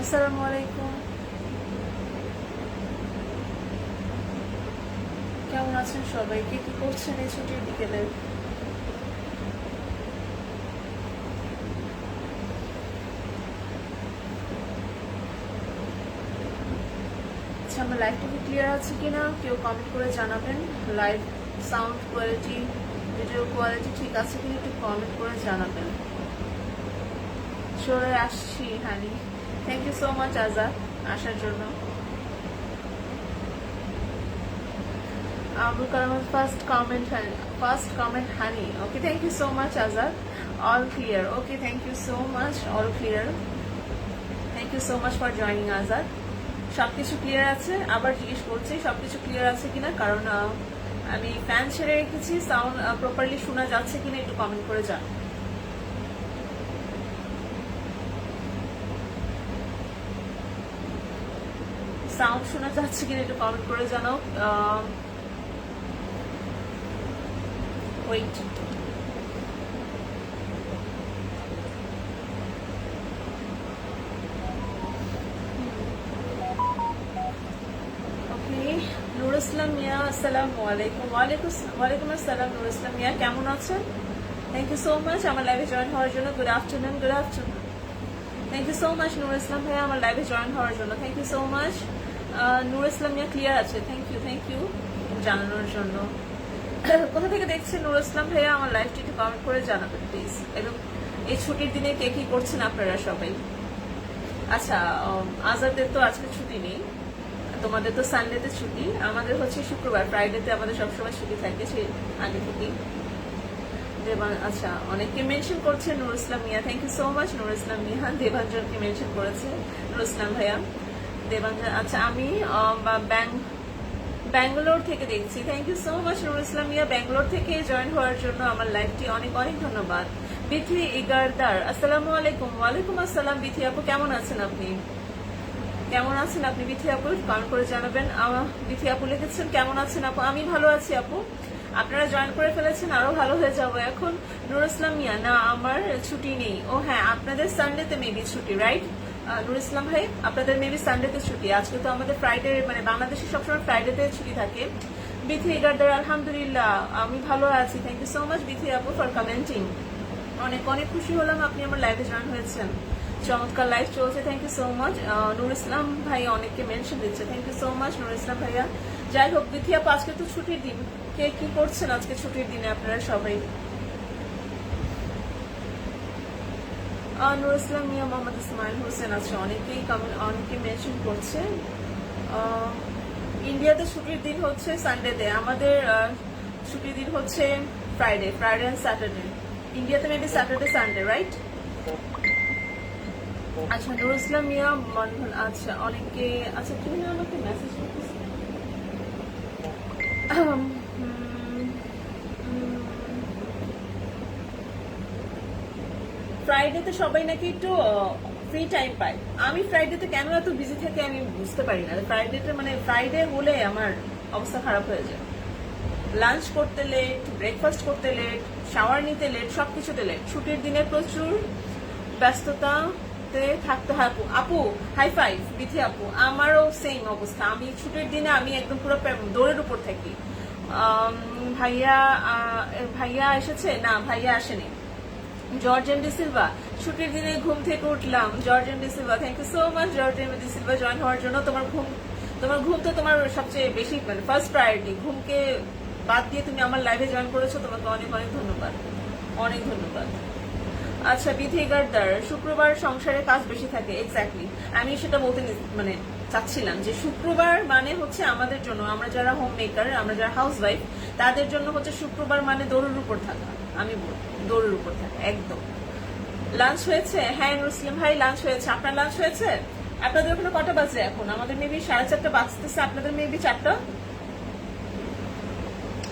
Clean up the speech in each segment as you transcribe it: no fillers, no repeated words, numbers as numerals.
আসসালামু আলাইকুম, কেমন আছেন সবাই? কে কি করছেন এই ছুটির বিকেলে? আচ্ছা, আমার লাইভটা কি ক্লিয়ার আছে কিনা কেউ কমেন্ট করে জানাবেন। Live sound quality, video quality ঠিক আছে কিনা একটু কমেন্ট করে জানাবেন। চলে আসছি honey, thank you so much Azad আসার জন্য। Abdul Kalam first comment honey. Okay, thank you so much Azad. All clear. Okay, thank you so much. All clear. Thank you so much for joining Azad. সবকিছু clear আছে? আবার জিজ্ঞেস করছি সবকিছু clear আছে কিনা, কারণ আমি ফ্যান ছেড়ে রেখেছি, সাউন্ড প্রপারলি শোনা যাচ্ছে কিনা একটু কমেন্ট করে যান। সাউন্ড শোনা যাচ্ছে কিনা একটু কমেন্ট করে জানাও। ওয়েট, নুর ইসলাম মিয়া, আসসালামু আলাইকুম। ওয়ালাইকুম আসসালাম নুর ইসলাম মিয়া, কেমন আছেন? থ্যাংক ইউ সো মাচ আমার লাইভে জয়েন হওয়ার জন্য। Good afternoon. Thank you so much Nur Islam ভাইয়া আমার লাইভে জয়েন হওয়ার জন্য। Thank you so much. Nur Islam Mia clear আছে? থ্যাংক ইউ জানানোর জন্য। কোথা থেকে দেখছেন নুর ইসলাম ভাইয়া? আমার লাইভটি একটু কমেন্ট করে জানাবেন প্লিজ। এবং এই ছুটির দিনে কে কি করছেন আপনারা সবাই? আচ্ছা, আজাদের তো আজকে ছুটি নেই, তোমাদের তো সানডেতে ছুটি, আমাদের হচ্ছে শুক্রবার, ফ্রাইডেতে আমাদের সবসময় ছুটি থাকে সে আগে থেকেই। আচ্ছা, অনেকে মেনশন করছে Nur Islam Mia, thank you so much Nur Islam Mia. দেবাঞ্জনকে মেনশন করেছে নুর ইসলাম ভাইয়া, দেবাঞ্জন। আচ্ছা, আমি ব্যাঙ্গালোর থেকে দেখছি, thank you so much Nur Islam Mia Bangalore থেকে জয়েন হওয়ার জন্য। আমার লাইভটি অনেক অনেক ধন্যবাদ। বিথি ইগারদার, আসসালামু আলাইকুম। ওয়ালাইকুম আসসালাম বিথি আপু, কেমন আছেন আপনি? কেমন আছেন আপনি বিথি আপু? কমেন্ট করে জানাবেন। বিথি আপু লিখেছেন কেমন আছেন আপু? আমি ভালো আছি আপু, আপনারা জয়েন করে ফেলেছেন, আরো ভালো হয়ে যাবো এখন। নুর ইসলাম মিয়া, না আমার ছুটি নেই। ও হ্যাঁ, আপনাদের সানডেতে মেবি ছুটি, রাইট নুর ইসলাম ভাই? আপনাদের মেবি সানডেতে ছুটি, আজকে তো আমাদের ফ্রাইডে, মানে বাংলাদেশে সবসময় ফ্রাইডেতে ছুটি থাকে। বিথি ইগারদার, আলহামদুলিল্লাহ আমি ভালো আছি। Thank you so much Bithi আপু ফর কমেন্টিং। অনেক অনেক খুশি হলাম আপনি আমার লাইভে জয়েন হয়েছেন। চমৎকার লাইভ চলছে, thank you so much. Nur Islam ভাই অনেককে মেনশন দিচ্ছে, thank you so much Nur Islam ভাইয়া। যাই হোক বিথি আপু, আজকে তো ছুটির দিন, কে কি করছেন আজকে ছুটির দিনে আপনারা সবাই? নুর ইসলাম মিয়া, মোহাম্মদ ইসমাইল হোসেন আছে, অনেকেই অনেকে মেনশন করছে। ইন্ডিয়াতে ছুটির দিন হচ্ছে সানডেতে, আমাদের ছুটির দিন হচ্ছে ফ্রাইডে অ্যান্ড স্যাটারডে। ইন্ডিয়াতে মেবি স্যাটারডে সানডে, রাইট? আচ্ছা, নুর ইসলাম মিয়া মনভন, আচ্ছা অনেকে, আচ্ছা তুমি না আমাকে মেসেজ করতেছ। ফ্রাইডেতে সবাই নাকি একটু ফ্রি টাইম পায়। আমি ফ্রাইডেতে কেন এত বিজি থাকি আমি বুঝতে পারি না। ফ্রাইডেতে মানে ফ্রাইডে হলে আমার অবস্থা খারাপ হয়ে যায়। লাঞ্চ করতে লেট, ব্রেকফাস্ট করতে লেট, শাওয়ার নিতে লেট, সবকিছুতে লেট। ছুটির দিনে প্রচুর ব্যস্ততাতে থাকতে হয়। আপু আপু হাই ফাইভ বিথি আপু, আমারও সেম অবস্থা। আমি ছুটির দিনে আমি একদম পুরো দৌড়ের উপর থাকি। ভাইয়া ভাইয়া এসেছে? না, ভাইয়া আসেনি। জর্জ এম ডি সিলভা, ছুটির দিনে ঘুম থেকে উঠলাম। George M D Silva, thank you so much George M D Silva join হওয়ার জন্য। তোমার ঘুম তো তোমার সবচেয়ে বেশি, মানে ফার্স্ট প্রায়োরিটি। ঘুমকে বাদ দিয়ে তুমি আমার লাইভে জয়েন করেছো, তোমাকে অনেক অনেক ধন্যবাদ, অনেক ধন্যবাদ। আচ্ছা বিথি গার্দার, শুক্রবার সংসারে কাজ বেশি থাকে, এক্স্যাক্টলি আমি সেটা বলতে মানে চাচ্ছিলাম যে শুক্রবার মানে হচ্ছে আমাদের জন্য, আমরা যারা হোম মেকার, আমরা যারা হাউস ওয়াইফ, তাদের জন্য হচ্ছে শুক্রবার মানে দৌড়ের উপর থাকা। আমি বলবো দৌড়ের উপর থাকা একদম। লাঞ্চ হয়েছে? হ্যাঁ মুসলিম ভাই, লাঞ্চ হয়েছে। আপনার লাঞ্চ হয়েছে? আপনাদের ওখানে কটা বাজে এখন? আমাদের মেবি 4:30 বাজতেছে, আপনাদের মেবি 4টা।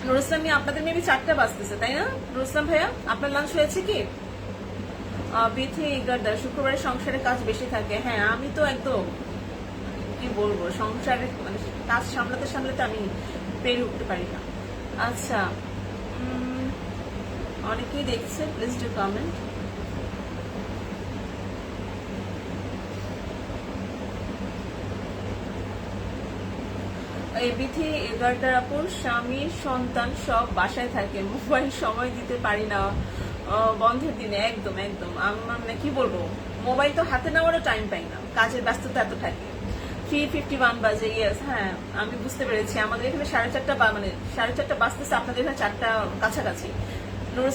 নুর ইসলাম মিয়া, আপনাদের মেবি 4টা বাজতেছে, তাই না? নুর ইসলাম ভাইয়া, আপনার লাঞ্চ হয়েছে কি? বিথি ইগারদার, শুক্রবারে সংসারে কাজ বেশি থাকে। হ্যাঁ, আমি তো একদম কি বলবো, সংসারে মানে কাজ সামলাতে আমি পেরে উঠতে পারি না। আচ্ছা, অনেকেই দেখছে, প্লিজ ডু কমেন্ট। এই বিথি এগারটার আপুর স্বামী সন্তান সব বাসায় থাকে, মোবাইল সময় দিতে পারি না বন্ধের দিনে। একদম একদম আমার মানে কি বলবো, মোবাইল তো হাতে নেওয়ারও টাইম পাই না, কাজের ব্যস্ততা এত থাকে। 3:51 বাজে, ইয়েস হ্যাঁ আমি বুঝতে পেরেছি। আমাদের এখানে 4:30 মানে 4:30 বাজতেছে, আপনাদের এখানে 4টা কাছাকাছি। নুর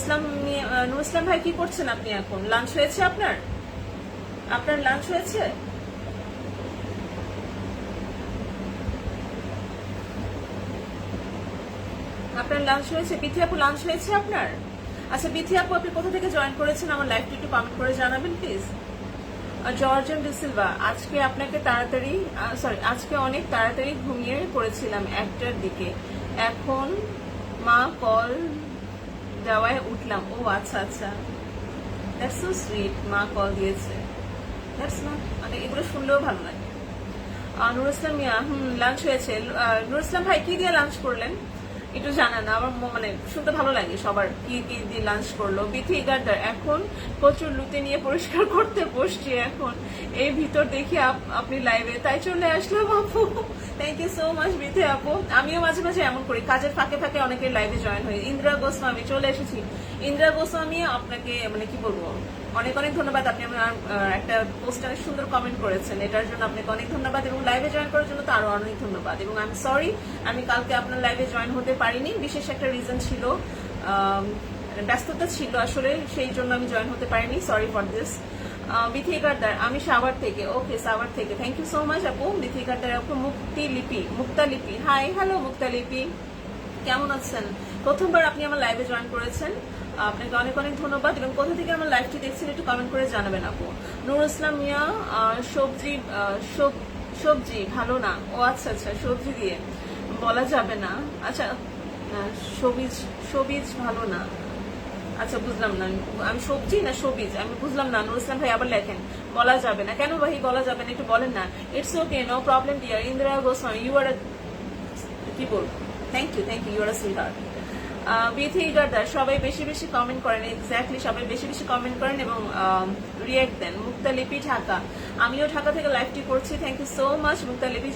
ইসলাম ভাই কি করছেন আপনি এখন? লাঞ্চ হয়েছে আপনার? আপনার লাঞ্চ হয়েছে? আপনার লাঞ্চ হয়েছে? বিথি আপু লাঞ্চ হয়েছে আপনার? আচ্ছা বিথি আপু আপনি কোথা থেকে জয়েন করেছেন আমার লাইভটি একটু কমেন্ট করে জানাবেন প্লিজ। জর্জন ডিসিলভা, আজকে আপনাকে তাড়াতাড়ি আজকে অনেক তাড়াতাড়ি ঘুমিয়ে পড়েছিলাম 1টার দিকে, এখন মা কল দেওয়ায় উঠলাম। ও আচ্ছা আচ্ছা, দ্যাটস সো সুইট, মা কল দিয়েছে, দ্যাটস নট মানে এগুলো শুনলেও ভালো লাগে। নুর ইসলাম মিয়া, লাঞ্চ হয়েছে। নুর ইসলাম ভাই কি দিয়ে লাঞ্চ করলেন একটু জানান, আমার মানে শুনতে ভালো লাগে সবার কি কি দিয়ে লাঞ্চ করলো। বিথি গার্ডার, এখন প্রচুর লুতে নিয়ে পরিষ্কার করতে বসছি, এখন এই ভিতর দেখি আপনি লাইভে, তাই চলে আসলাম আপু। Thank you so much Bithi আপু। আমিও মাঝে মাঝে এমন করি, কাজের ফাঁকে ফাঁকে অনেকের লাইভে জয়েন হই। ইন্দিরা গোস্বামী চলে এসেছি। ইন্দিরা গোস্বামী আপনাকে মানে কি বলবো, অনেক অনেক ধন্যবাদ। আপনি আমার একটা পোস্টে অনেক সুন্দর কমেন্ট করেছেন, এটার জন্য আপনাকে অনেক ধন্যবাদ, এবং লাইভে জয়েন করার জন্য তো আরো অনেক ধন্যবাদ। এবং আমি সরি আমি কালকে আপনার লাইভে জয়েন হতে পারিনি, বিশেষ একটা রিজন ছিল, ব্যস্ততা ছিল আসলে, সেই জন্য আমি জয়েন হতে পারিনি, সরি ফর দিস। বিথি গার্ডার, আমি সাভার থেকে। ওকে সাভার থেকে, থ্যাংক ইউ সো মাচ আপু। বিথি গার্ডার আপু। মুক্তা লিপি, হাই হ্যালো মুক্তা লিপি, কেমন আছেন? প্রথমবার আপনি আমার লাইভে জয়েন করেছেন, আপনাকে অনেক অনেক ধন্যবাদ। এবং কোথা থেকে আমার লাইভটি দেখছেন একটু কমেন্ট করে জানাবেন আপু। নুর ইসলাম মিয়া, সবজি ভালো না। ও আচ্ছা আচ্ছা, সবজি দিয়ে বলা যাবে না। আচ্ছা সবিজ ভালো না, আচ্ছা বুঝলাম না, আমি সবজি না সবিজ আমি বুঝলাম না। নুর ইসলাম ভাই আবার লেখেন বলা যাবে না, কেন ভাই বলা যাবে না একটু বলেন না। It's okay, no problem dear. Indira Goswami, you are কি বলবো, thank you you are sweetheart. Bithi গার্ডার, সবাই বেশি বেশি কমেন্ট করেন, এক্স্যাক্টলি সবাই বেশি বেশি কমেন্ট করেন এবং রিয়েক্ট দেন। মুক্তালিপি ঢাকা, আমিও ঢাকা থেকে লাইভটি করছি, thank you so much Muktalipi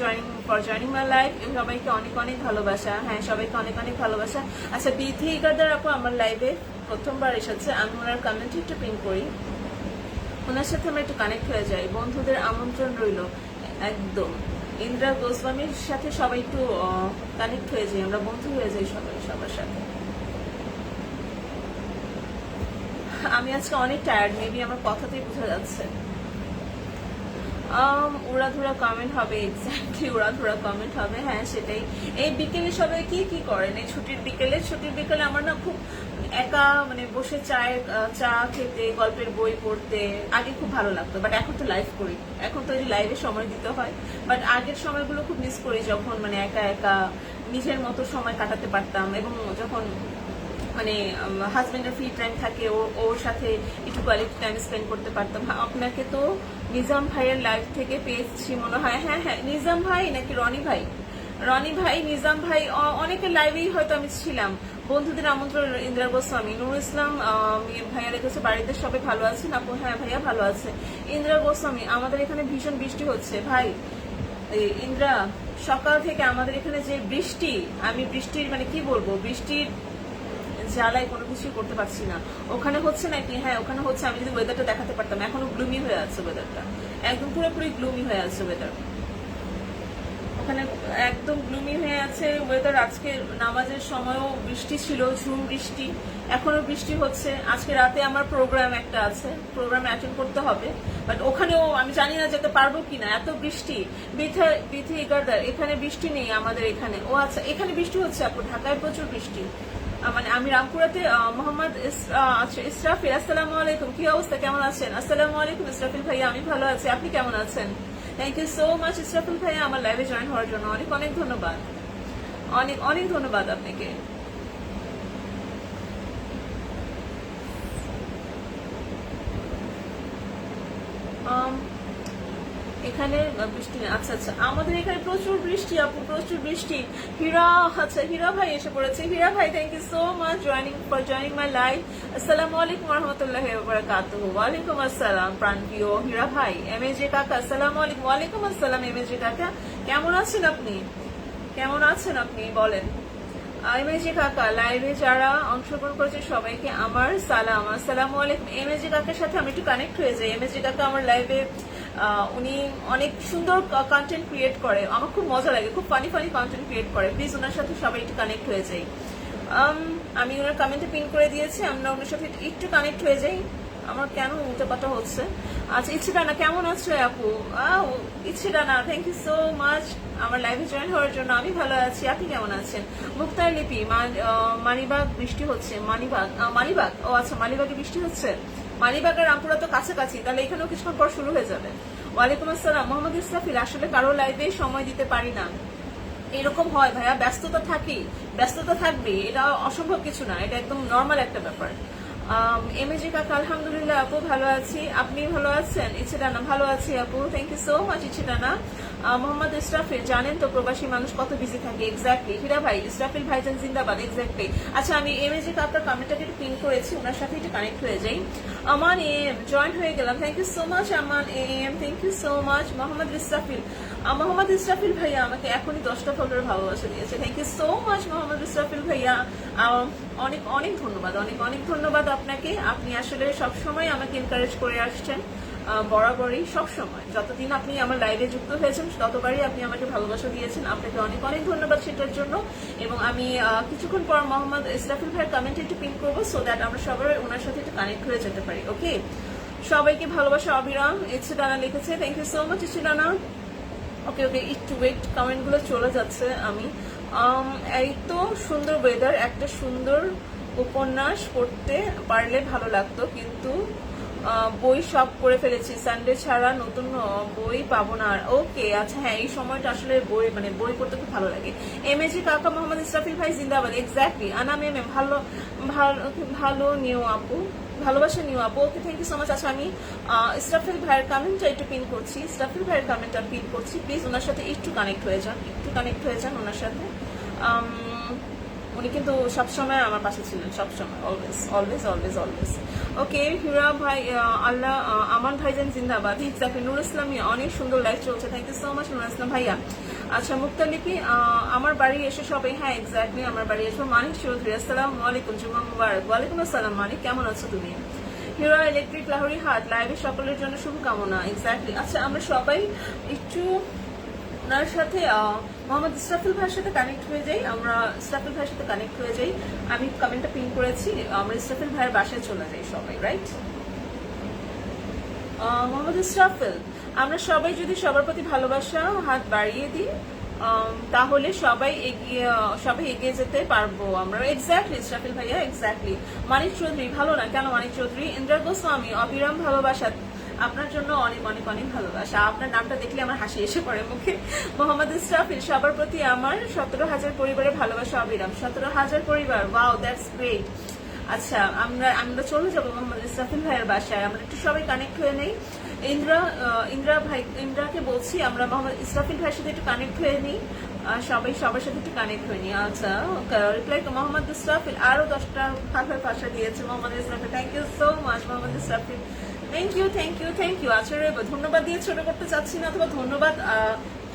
joining my live. সবাইকে অনেক অনেক ভালোবাসা, হ্যাঁ সবাইকে অনেক অনেক ভালোবাসা। আচ্ছা বিথি গার্ডার আপু আমার লাইভে প্রথমবার এসেছে, আমি ওনার কমেন্টটি একটু পিন করি, ওনার সাথে আমরা একটু কানেক্ট হয়ে যাই। বন্ধুদের আমন্ত্রণ রইল, একদম ইন্দিরা গোস্বামীর সাথে সবাই একটু কানেক্ট হয়ে যাই, আমরা বন্ধু হয়ে যাই সবার সাথে। আমি আজকে অনেক টায়ার্ড, মেবি আমার কথাতেই বোঝা যাচ্ছে। উড়াধুরা কমেন্ট হবে, এক্স্যাক্টলি উড়াধুরা কমেন্ট হবে, হ্যাঁ সেটাই। এই বিকেলে সবাই কি কি করেন এই ছুটির বিকেলে? আমার না খুব একা মানে বসে চা খেতে, গল্পের বই পড়তে আগে খুব ভালো লাগতো, বাট এখন তো লাইভ করি, এখন তো এই লাইভে সময় দিতে হয়। বাট আগের সময়গুলো খুব মিস করি, যখন মানে একা একা নিজের মতো সময় কাটাতে পারতাম, এবং যখন মানে হাজবেন্ডের ফ্রি টাইম থাকে ওর সাথে একটু কোয়ালিটি টাইম স্পেন্ড করতে পারতাম। আপনাকে তো নিজাম ভাইয়ের লাইভ থেকে পেয়েছি মনে হয়, হ্যাঁ হ্যাঁ নিজাম ভাই নাকি রনি ভাই নিজাম ভাই, অনেকের লাইভেই হয়তো আমি ছিলাম। বন্ধুদের আমন্ত্রণ, ইন্দিরা গোস্বামী। নুর ইসলাম ভাইয়া লিখেছে বাড়িতে সবাই ভালো আছেন আপু, হ্যাঁ ভাইয়া ভালো আছে। ইন্দিরা গোস্বামী, আমাদের এখানে ভীষণ বৃষ্টি হচ্ছে ভাই। ইন্দিরা, সকাল থেকে আমাদের এখানে যে বৃষ্টি, আমি বৃষ্টির মানে কি বলবো, বৃষ্টির জ্বালায় কোনো কিছুই করতে পারছি না। ওখানে হচ্ছে নাকি? হ্যাঁ ওখানে হচ্ছে, আমি যদি ওয়েদারটা দেখাতে পারতাম। এখনো গ্লুমি হয়ে আছে ওয়েদারটা, একদম পুরোপুরি গ্লুমি হয়ে আছে ওয়েদার, ওখানে একদম গ্লুমি হয়ে আছে ওয়েদার। আজকে নামাজের সময়ও বৃষ্টি ছিল, ঝুম বৃষ্টি, এখনো বৃষ্টি হচ্ছে। আজকে রাতে আমার প্রোগ্রাম একটা আছে, প্রোগ্রাম অ্যাটেন্ড করতে হবে, বাট ওখানেও আমি জানি না যেতে পারবো কিনা, এত বৃষ্টি। বিথি গার্ডার, এখানে বৃষ্টি নেই আমাদের এখানে। ও আচ্ছা, এখানে বৃষ্টি হচ্ছে আপু, ঢাকায় প্রচুর বৃষ্টি। মানে আমি রামপুরাতে। মোহাম্মদ আচ্ছা ইসরাফিল, আসসালামু আলাইকুম, কি অবস্থা, কেমন আছেন? আসসালামু আলাইকুম ইসরাফিল ভাইয়া, আমি ভালো আছি, আপনি কেমন আছেন? Thank you so much Israfil ভাইয়া আমার লাইভে জয়েন হওয়ার জন্য, অনেক অনেক ধন্যবাদ, অনেক অনেক ধন্যবাদ আপনাকে। এখানে বৃষ্টি নেই, আচ্ছা আচ্ছা, আমাদের এখানে প্রচুর বৃষ্টি আপু, প্রচুর বৃষ্টি। হীরা, আচ্ছা হীরা ভাই এসে পড়েছে। হীরা ভাই, thank you so much joining my live. আসসালামু আলাইকুম রাহমাতুল্লাহি ওয়া বারাকাতুহু। ওয়ালাইকুম আসসালাম প্রাণপ্রিয় হীরা ভাই। এমএজে কাকা, আসসালামু আলাইকুম। ওয়ালাইকুম আসসালাম এমএজে কাকা, কেমন আছেন আপনি? কেমন আছেন আপনি বলেন? এমএজি কাকা লাইভে যারা অংশগ্রহণ করেছে সবাইকে আমার সালাম, আসসালামু আলাইকুম। এমএজি কাকার সাথে আমি একটু কানেক্ট হয়ে যাই। এমএজি কাকা আমার লাইভে উনি অনেক সুন্দর কন্টেন্ট ক্রিয়েট করে, আমার খুব মজা লাগে, খুব ফানি ফানি কন্টেন্ট ক্রিয়েট করে। প্লিজ ওনার সাথে সবাই একটু কানেক্ট হয়ে যাই। আমি ওনার কমেন্টে পিন করে দিয়েছি, আমরা ওনার সাথে একটু কানেক্ট হয়ে যাই। আমার কেন উল্টো পাল্টা হচ্ছে? আচ্ছা, ইচ্ছেটানা কেমন আছো আপু? ইচ্ছেটানা থ্যাংক ইউ সো মাচ আমার লাইভে জয়েন হওয়ার জন্য। আমি ভালো আছি, আপনি কেমন আছেন? মুক্তার লিপি মানিবাগ বৃষ্টি হচ্ছে। মালিবাগ ও আচ্ছা, মালিবাগে বৃষ্টি হচ্ছে। মালিবাগ আর রামপুরা তো কাছাকাছি, তাহলে এখানেও কিছুক্ষণ পর শুরু হয়ে যাবে। ওয়ালাইকুম আসসালাম মোহাম্মদ ইসরাফিল। আসলে কারো লাইভে সময় দিতে পারি না, এরকম হয় ভাইয়া, ব্যস্ততা থাকি, ব্যস্ততা থাকবে, এটা অসম্ভব কিছু না, এটা একদম নর্মাল একটা ব্যাপার। এমএজি কাকা আলহামদুলিল্লাহ আপু ভালো আছি, আপনি ভালো আছেন? ইচ্ছেটানা ভালো আছি আপু, থ্যাংক ইউ সো মাচ ইচ্ছেটানা। মোহাম্মদ ইসরাফিল জানেন তো প্রবাসী মানুষ কত বিজি থাকে। এক্স্যাক্টলি হীরা ভাই, ইসরাফিল ভাইজান জিন্দাবাদ। এক্স্যাক্টলি। আচ্ছা, আমি এমএজি কাকার কমেন্টটাকে একটু পিন করেছি, ওনার সাথে একটু কানেক্ট হয়ে যাই। আমান এম জয়েন হয়ে গেলাম, thank you so much Aman M, thank you so much. Mohammad Israfil, Mohammad Israfil ভাইয়া আমাকে এখনই 10টা ফলোয়ার ভালোবাসা দিয়েছে, thank you so much Mohammad Israfil ভাইয়া। অনেক অনেক ধন্যবাদ, অনেক অনেক ধন্যবাদ আপনাকে। আপনি আসলে সবসময় আমাকে এনকারেজ করে আসছেন, বরাবরই সবসময়, যতদিন আপনি আমার লাইভে যুক্ত হয়েছেন ততবারই আপনি আমাকে ভালোবাসা দিয়েছেন, আপনাকে অনেক অনেক ধন্যবাদ সেটার জন্য। এবং আমি কিছুক্ষণ পর মোহাম্মদ ইসরাফিল ভাইয়ের কমেন্টে একটু পিন করবো, সো দ্যাট আমরা সবাই ওনার সাথে একটু কানেক্ট হয়ে যেতে পারি। ওকে, সবাইকে ভালোবাসা অবিরাম। ইচ্ছেটানা লিখেছে, থ্যাংক ইউ সো মাচ ইচ্ছেটানা। ওকে ওকে, একটু ওয়েট, কমেন্টগুলো চলে যাচ্ছে। আমি এই তো সুন্দর ওয়েদার, একটা সুন্দর উপন্যাস পড়তে পারলে ভালো লাগতো, কিন্তু বই সব করে ফেলেছি, সানডে ছাড়া নতুন বই পাবো না আর। ওকে আচ্ছা, হ্যাঁ এই সময়টা আসলে বই পড়তে খুব ভালো লাগে। এমএজি কাকা মোহাম্মদ ইসরাফিল ভাই জিন্দাবাদ। এক্স্যাক্টলি। আনাম এম এম ভালো ভালো ভালো নিও আপু, ভালোবাসা নিও আপু। Okay, thank you so much. আচ্ছা, আমি ইসরাফিল ভাইয়ের কমেন্টটা একটু পিন করছি, ইসরাফিল ভাইয়ের কমেন্টটা পিন করছি, প্লিজ ওনার সাথে একটু কানেক্ট হয়ে যান, একটু কানেক্ট হয়ে যান ওনার সাথে। উনি কিন্তু সবসময় আমার পাশে ছিলেন, সবসময়, অলওয়েজ অলওয়েজ অলওয়েজ অলওয়েজ। ওকে, হিরা ভাই আল্লাহ আমান ভাইজান জিন্দাবাদ। এক্স্যাক্টলি। নুর ইসলামী অনেক সুন্দর লাইভ চলছে, thank you so much Nur Islam ভাইয়া। আচ্ছা, মুক্তালিপি আমার বাড়ি এসে সবাই, হ্যাঁ এক্স্যাক্টলি আমার বাড়ি এসো। মানিক চৌধুরী আসসালামু আলাইকুম, জুম্মা মুবারক। ওয়ালাইকুম আসসালাম মানিক, কেমন আছো তুমি? হিরা ইলেকট্রিক লাহোরি হাট লাইভে সকলের জন্য শুভকামনা। এক্স্যাক্টলি। আচ্ছা, আমরা সবাই একটু ওনার সাথে মোহাম্মদ ইসরাফিল ভাইয়ের সাথে কানেক্ট হয়ে যাই, আমরা ইসরাফিল ভাইয়ের সাথে কানেক্ট হয়ে যাই। আমি কমেন্টটা পিন করেছি, আমরা ইসরাফিল ভাইয়ের বাসায় চলে যাই সবাই, রাইট? মোহাম্মদ ইসরাফিল, আমরা সবাই যদি সবার প্রতি ভালোবাসা হাত বাড়িয়ে দিই, তাহলে সবাই এগিয়ে যেতে পারবো আমরা। এক্স্যাক্টলি ইসরাফিল ভাইয়া, এক্স্যাক্টলি। মানিক চৌধুরী, ভালো না কেন মানিক চৌধুরী? ইন্দ্রা গোস্বামী অবিরাম ভালোবাসা, আপনার জন্য অনেক অনেক অনেক ভালোবাসা। আপনার নামটা দেখলে আমার হাসি এসে পড়ে মুখে। মোহাম্মদ ইসরাফিল, সবার প্রতি আমার 17,000 পরিবারের ভালোবাসা অবিরাম। 17,000 পরিবার, ওয়াও দ্যাটস গ্রেট। আচ্ছা, আমরা চলে যাবো মোহাম্মদ ইসরাফিল ভাইয়ের বাসায়, আমরা একটু সবাই কানেক্ট হয়ে নেই। ইন্দ্রাকে বলছি আমরা মোহাম্মদ ইসরাফিল ভাইয়ের সাথে একটু কানেক্ট হয়ে নিই, সবাই সবার সাথে একটু কানেক্ট হয়ে নিই। আচ্ছা, রিপ্লাই মোহাম্মদ ইসরাফিল আরো 10টা ভাষা দিয়েছে Mohammad Israfil, thank you so much Mohammad Israfil, thank you thank you thank you. আচ্ছা, ধন্যবাদ দিয়ে ছোট করতে চাচ্ছি না, অথবা ধন্যবাদ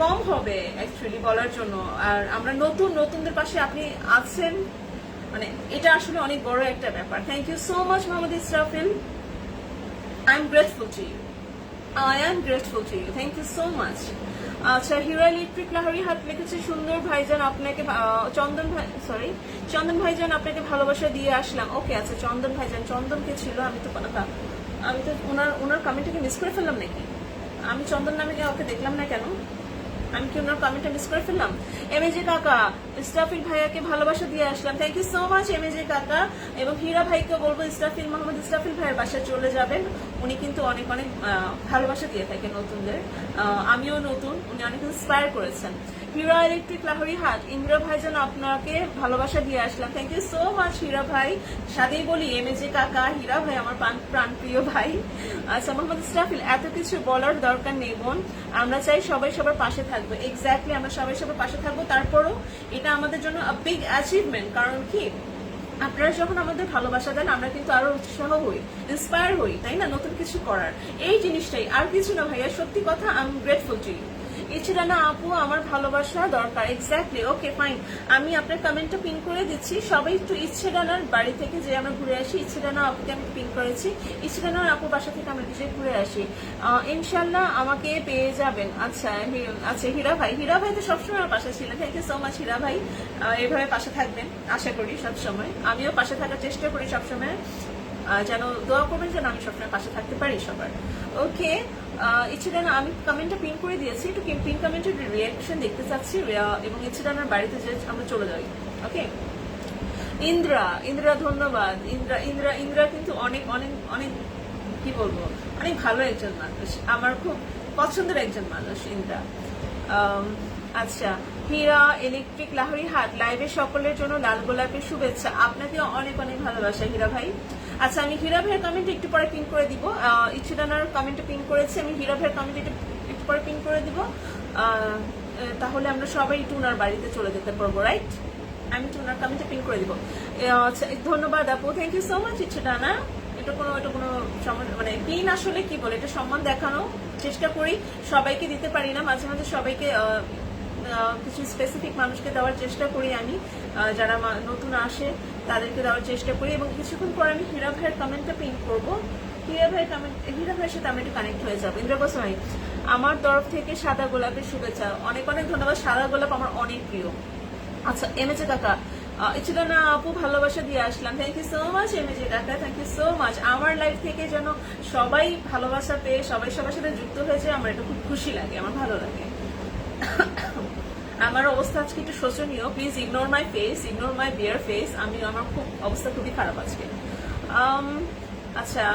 কম হবে অ্যাকচুয়ালি বলার জন্য। আর আমরা নতুনদের পাশে আপনি আছেন, মানে এটা আসলে অনেক বড় একটা ব্যাপার। Thank you so much Mohammad Israfil, I am grateful to you, I am grateful to you. Thank you so much. আচ্ছা, হিরা ইলেকট্রিক লাহোরি হাট লিখেছে, সুন্দর ভাইজান আপনাকে চন্দন ভাইজান আপনাকে ভালোবাসা দিয়ে আসলাম। ওকে আচ্ছা, চন্দন ভাইজান, চন্দন কে ছিল? আমি তো ওনার কমেন্টটাকে মিস করে ফেললাম নাকি? আমি চন্দন নামে ওকে দেখলাম না কেন? আমি কি ওনার কমেন্টটা মিস করে ফেললাম? এমএজি কাকা ইসরাফিল ভাইয়াকে ভালোবাসা দিয়ে আসলাম, thank you so much MAG কাকা। এবং হীরা ভাইকে বলবো মোহাম্মদ ইসরাফিল ভাইয়ের বাসায় চলে যাবেন, উনি কিন্তু অনেক অনেক ভালোবাসা দিয়ে থাকেন নতুনদের। আমিও নতুন, উনি অনেক ইন্সপায়ার করেছেন। হীরা ইলেকট্রিক লাহোরি হাট, ইন্দ্রা ভাইজান আপনাকে ভালোবাসা দিয়ে আসলাম, thank you so much Hira ভাই। সাথেই বলি এমএজি কাকা, হীরা ভাই আমার প্রাণ প্রিয় ভাই। আচ্ছা, মোহাম্মদ ইসরাফিল, এত কিছু বলার দরকার নেই বোন, আমরা চাই সবাই সবার পাশে থাকবো। এক্স্যাক্টলি, আমরা সবাই সবার পাশে থাকবো। তারপরও এটা আমাদের জন্য বিগ অ্যাচিভমেন্ট, কারণ কি আপনারা যখন আমাদের ভালোবাসা দেন আমরা কিন্তু আরো উৎসাহ হই, ইন্সপায়ার হই, তাই না, নতুন কিছু করার। এই জিনিসটাই, আর কিছু না ভাইয়া, সত্যি কথা, I am grateful to you. ইচিরানা আপু আমার ভালোবাসা দরকার, এক্স্যাক্টলি, ওকে ফাইন। আমি আপনার কমেন্টটা পিন করে দিচ্ছি। সবাই একটু ইচ্ছেডানার বাড়ি থেকে যে আমরা ঘুরে আসি, ইচ্ছেডানা আপুকে আমি পিন করেছি। ইচ্ছেডানার আপু বাসা থেকে আমরা যে ঘুরে আসি, ইনশাল্লাহ আমাকে পেয়ে যাবেন। আচ্ছা আচ্ছা, হীরা ভাই, হীরা ভাই তো সবসময় আমার পাশে ছিলেন, thank you so much Hira ভাই। এইভাবে পাশে থাকবেন আশা করি সবসময়, আমিও পাশে থাকার চেষ্টা করি সবসময়, যেন দোয়া করবেন যেন আমি সবসময় পাশে থাকতে পারি সবার। ওকে, ইচ্ছেডানা আমি কমেন্টটা পিন করে দিয়েছি, একটু পিন কমেন্টের রিয়াকশন দেখতে চাচ্ছি, এবং ইচ্ছেডানার বাড়িতে যে আমরা চলে যাই। ওকে, ইন্দ্রা, ইন্দ্রা ধন্যবাদ। ইন্দ্রা ইন্দ্রা ইন্দ্রা কিন্তু অনেক অনেক অনেক কি বলবো, অনেক ভালো একজন মানুষ, আমার খুব পছন্দের একজন মানুষ ইন্দ্রা। আচ্ছা, হীরা ইলেকট্রিক লাহোরি হাট লাইভে সকলের জন্য লাল গোলাপের শুভেচ্ছা, আপনাকে অনেক অনেক ভালোবাসা হীরা ভাই। আচ্ছা, আমি হীরা ভাইয়ের কমেন্ট একটু পরে পিন করে দিব, ইচ্ছেডানার কমেন্টে পিন করেছি, আমি হীরা ভাইয়ের কমেন্ট একটু পরে পিন করে দিব, তাহলে আমরা সবাই টুনার বাড়িতে চলে যেতে পারবো, রাইট? আমি টুনার কমেন্টে পিন করে দিব। আচ্ছা, ধন্যবাদ আপু, থ্যাংক ইউ সো মাচ ইচ্ছেডানা। এটা কোনো মানে পিন আসলে কি বলে, এটা সম্মান দেখানো চেষ্টা করি, সবাইকে দিতে পারি না, মাঝে মাঝে সবাইকে কিছু স্পেসিফিক মানুষকে দেওয়ার চেষ্টা করি আমি, যারা নতুন আসে তাদেরকে দেওয়ার চেষ্টা করি। এবং কিছুক্ষণ পর আমি হীরা ভাইয়ের কমেন্টটা পিন করবো, হীরা ভাইয়ের সাথে আমি একটু কানেক্ট হয়ে যাবো। ইন্দ্র গোস্বামী, আমার তরফ থেকে সাদা গোলাপের শুভেচ্ছা, অনেক অনেক ধন্যবাদ। সাদা গোলাপ আমার অনেক প্রিয়। আচ্ছা, এমএজে কাকা, ইচ্ছেডানা আপু ভালোবাসা দিয়ে আসলাম, থ্যাংক ইউ সো মাচ এমএজে কাকা, থ্যাংক ইউ সো মাচ। আমার লাইফ থেকে যেন সবাই ভালোবাসা পেয়ে সবাই সবার সাথে যুক্ত হয়েছে, আমার এটা খুব খুশি লাগে, আমার ভালো লাগে। আমার অবস্থা আজকে একটু শোচনীয়, please ignore my face, ignore my bare face, আমার খুব অবস্থা খুবই খারাপ আজকে। আচ্ছা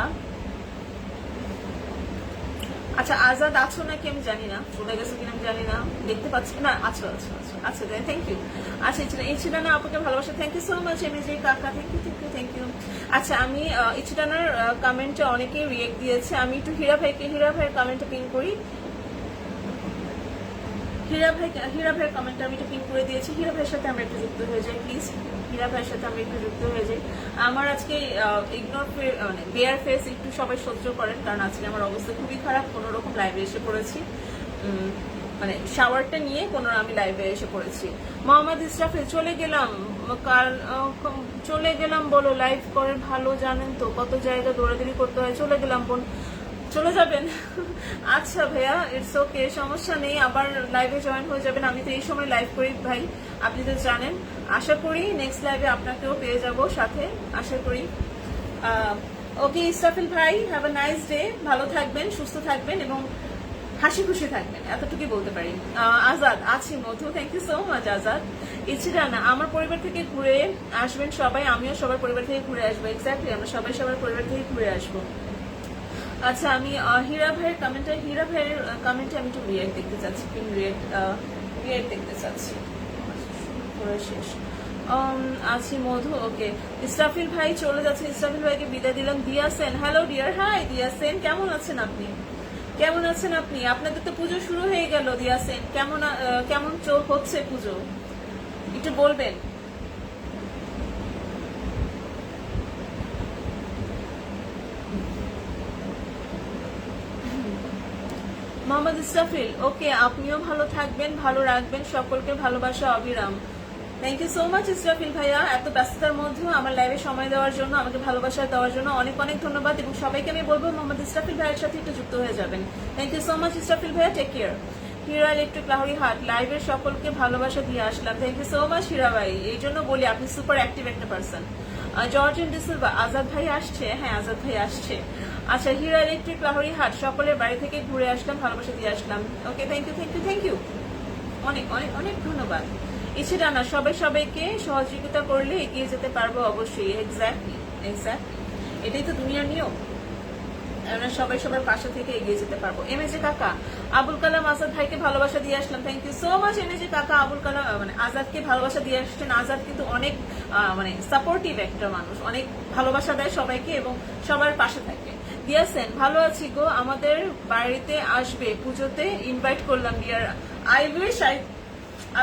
আচ্ছা, আজাদ আছো নাকি আমি জানি না, চলে গেছো কিনা আমি জানি না, দেখতে পাচ্ছি না। আচ্ছা আচ্ছা আচ্ছা আচ্ছা, থ্যাংক ইউ। আচ্ছা, ইচ্ছেডানা আপুকে ভালোবাসা, থ্যাংক ইউ সো মাচ এমএজে কাকা, thank you thank you thank you. আচ্ছা, আমি ইচ্ছেডানার কমেন্টে অনেকেই রিয়েক্ট দিয়েছে, আমি একটু হীরা ভাইয়ের কমেন্টে পিন করি। হীরা ভাইয়ের কমেন্টটা আমি একটু পিন করে দিয়েছি, হীরা ভাইয়ের সাথে আমরা একটু যুক্ত হয়ে যাই প্লিজ, হীরা ভাইয়ের সাথে আমরা একটু যুক্ত হয়ে যাই। আমার আজকে ইগনোর মানে বেয়ার ফেস একটু সবাই সহ্য করেন, কারণ আজকে আমার অবস্থা খুবই খারাপ, কোনো রকম লাইভে এসে পড়েছি, মানে শাওয়ারটা নিয়ে আমি লাইভে এসে পড়েছি। মোহাম্মদ ইসরাফিল, চলে গেলাম বলো, লাইভ করেন ভালো জানেন তো, কত জায়গা দৌড়াদৌড়ি করতে হয়, চলে গেলাম বোন, চলে যাবেন? আচ্ছা ভাইয়া, ইটস ওকে, সমস্যা নেই, আবার লাইভে জয়েন হয়ে যাবেন, আমি তো এই সময় লাইভ করি ভাই, আপনি তো জানেন। আশা করি নেক্সট লাইভে আপনাকেও পেয়ে যাব সাথে, আশা করি। ওকে ইসরাফিল ভাই, হ্যাভ আ নাইস ডে, ভালো থাকবেন, সুস্থ থাকবেন এবং হাসি খুশি থাকবেন, এতটুকুই বলতে পারি। আজাদ আছি মধু, thank you so much Azad. ইচ্ছেডানা, আমার পরিবার থেকে ঘুরে আসবেন সবাই, আমিও সবার পরিবার থেকে ঘুরে আসবো, এক্স্যাক্টলি, আমরা সবাই সবার পরিবার থেকে ঘুরে আসবো। আচ্ছা, আমি হীরা ভাইয়ের কমেন্টে আমি একটু রিয়েক্ট দেখতে চাচ্ছি, রিয়েক্ট দেখতে চাচ্ছি, শেষ। আছি মধু, ওকে। ইসরাফিল ভাই চলে যাচ্ছে, ইসরাফিল ভাইকে বিদায় দিলাম। দিয়া সেন, হ্যালো ডিয়ার, হাই দিয়া সেন, কেমন আছেন আপনি? কেমন আছেন আপনি? আপনাদের তো পুজো শুরু হয়ে গেল দিয়া সেন, কেমন হচ্ছে পুজো একটু বলবেন? মোহাম্মদ ইসরাফিল, ওকে, আপনিও ভালো থাকবেন, ভালো রাখবেন, সকলকে ভালোবাসা অবিরাম। Thank you so much Israfil ভাইয়া, এত ব্যস্ততার মধ্যেও আমার লাইভে সময় দেওয়ার জন্য, আমাকে ভালোবাসা দেওয়ার জন্য অনেক অনেক ধন্যবাদ। এবং সবাইকে আমি বলবো মোহাম্মদ ইসরাফিল ভাইয়ের সাথে একটু যুক্ত হয়ে যাবেন। Thank you so much Israfil ভাইয়া, take care. Hira electric Lahori হাট লাইভের সকলকে ভালোবাসা দিয়ে আসলাম, thank you so much Hira ভাই, এই জন্য বলি আপনি সুপার অ্যাক্টিভ একটা পার্সন। জর্জিন ডিসিলভা, আজাদ ভাই আসছে, হ্যাঁ আজাদ ভাই আসছে। আচ্ছা, হীরা ইলেকট্রিক লাহোরি হাট সকলের বাড়ি থেকে ঘুরে আসলাম, ভালোবাসা দিয়ে আসলাম। Okay, thank you thank you thank you, অনেক অনেক অনেক ধন্যবাদ। ইচ্ছেডানা, সবাইকে সহযোগিতা করলে এগিয়ে যেতে পারবো অবশ্যই, এক্স্যাক্টলি, এটাই তো দুনিয়ার নিয়ম, আমরা সবাই সবার পাশে থেকে এগিয়ে যেতে পারবো। এমএজে কাকা, আবুল কালাম আজাদ ভাইকে ভালোবাসা দিয়ে আসলাম, থ্যাংক ইউ সো মাচ এমএজে কাকা। আবুল কালাম মানে আজাদকে ভালোবাসা দিয়ে আসছেন, আজাদ কিন্তু অনেক মানে সাপোর্টিভ একটা মানুষ, অনেক ভালোবাসা দেয় সবাইকে এবং সবার পাশে থাকে। দিয়াছেন, ভালো আছি গো, আমাদের বাড়িতে আসবে পুজোতে, ইনভাইট করলাম dear, I wish I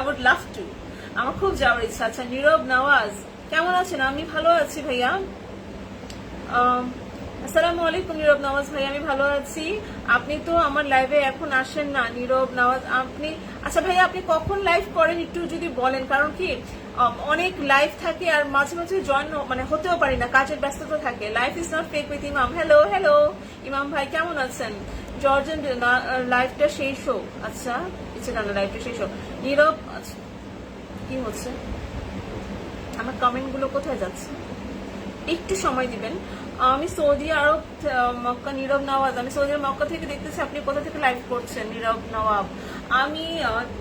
would love to, আমার খুব যাওয়ার ইচ্ছা। আচ্ছা, নীরব নওয়াজ, কেমন আছেন? আমি ভালো আছি ভাইয়া। আসসালামু আলাইকুম নীরব নওয়াজ ভাই, আমি ভালো আছি। আপনি তো আমার লাইভে এখন আসেন না নীরব নওয়াজ, আপনি আচ্ছা ভাই আপনি কখন লাইভ করেন একটু যদি বলেন, কারণ কি অনেক লাইভ থাকে আর মাঝে মাঝে জয়েন মানে হতেও পারি না, কাজের ব্যস্ততা থাকে। Life is not fake with ইমাম। হ্যালো হ্যালো ইমাম ভাই, কেমন আছেন? জর্জন লাইভটা শেষ হোক। আচ্ছা ইচ্ছে না লাইভটা শেষ হোক। নীরব আচ্ছা কি হচ্ছে, আমার কমেন্ট গুলো কোথায় যাচ্ছে? একটু সময় দিবেন। আমি সৌদি আরব মক্কা, নীরব নওয়াজ, আমি সৌদি আরব মক্কা থেকে দেখতেছি। আপনি কোথা থেকে লাইভ করছেন নীরব নওয়াব? আমি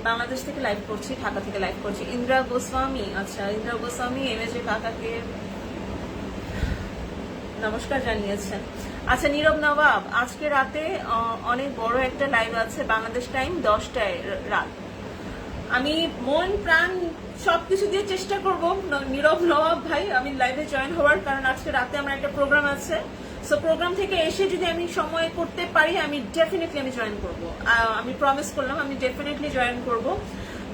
বাংলাদেশ থেকে লাইভ করছি, ঢাকা থেকে লাইভ করছি। ইন্দ্রা গোস্বামী, আচ্ছা ইন্দ্রা গোস্বামী এমএজে কাকাকে নমস্কার জানিয়েছেন। আচ্ছা নীরব নওয়াব, আজকে রাতে অনেক বড় একটা লাইভ আছে, বাংলাদেশ টাইম 10টায় রাত। আমি মন প্রাণ সবকিছু দিয়ে চেষ্টা করব নীরব নওয়াব ভাই আমি লাইভে জয়েন হওয়ার, কারণ আজকে রাতে আমার একটা প্রোগ্রাম আছে। সো প্রোগ্রাম থেকে এসে যদি আমি সময় করতে পারি আমি ডেফিনেটলি আমি জয়েন করব। আমি প্রমিস করলাম আমি ডেফিনেটলি জয়েন করব।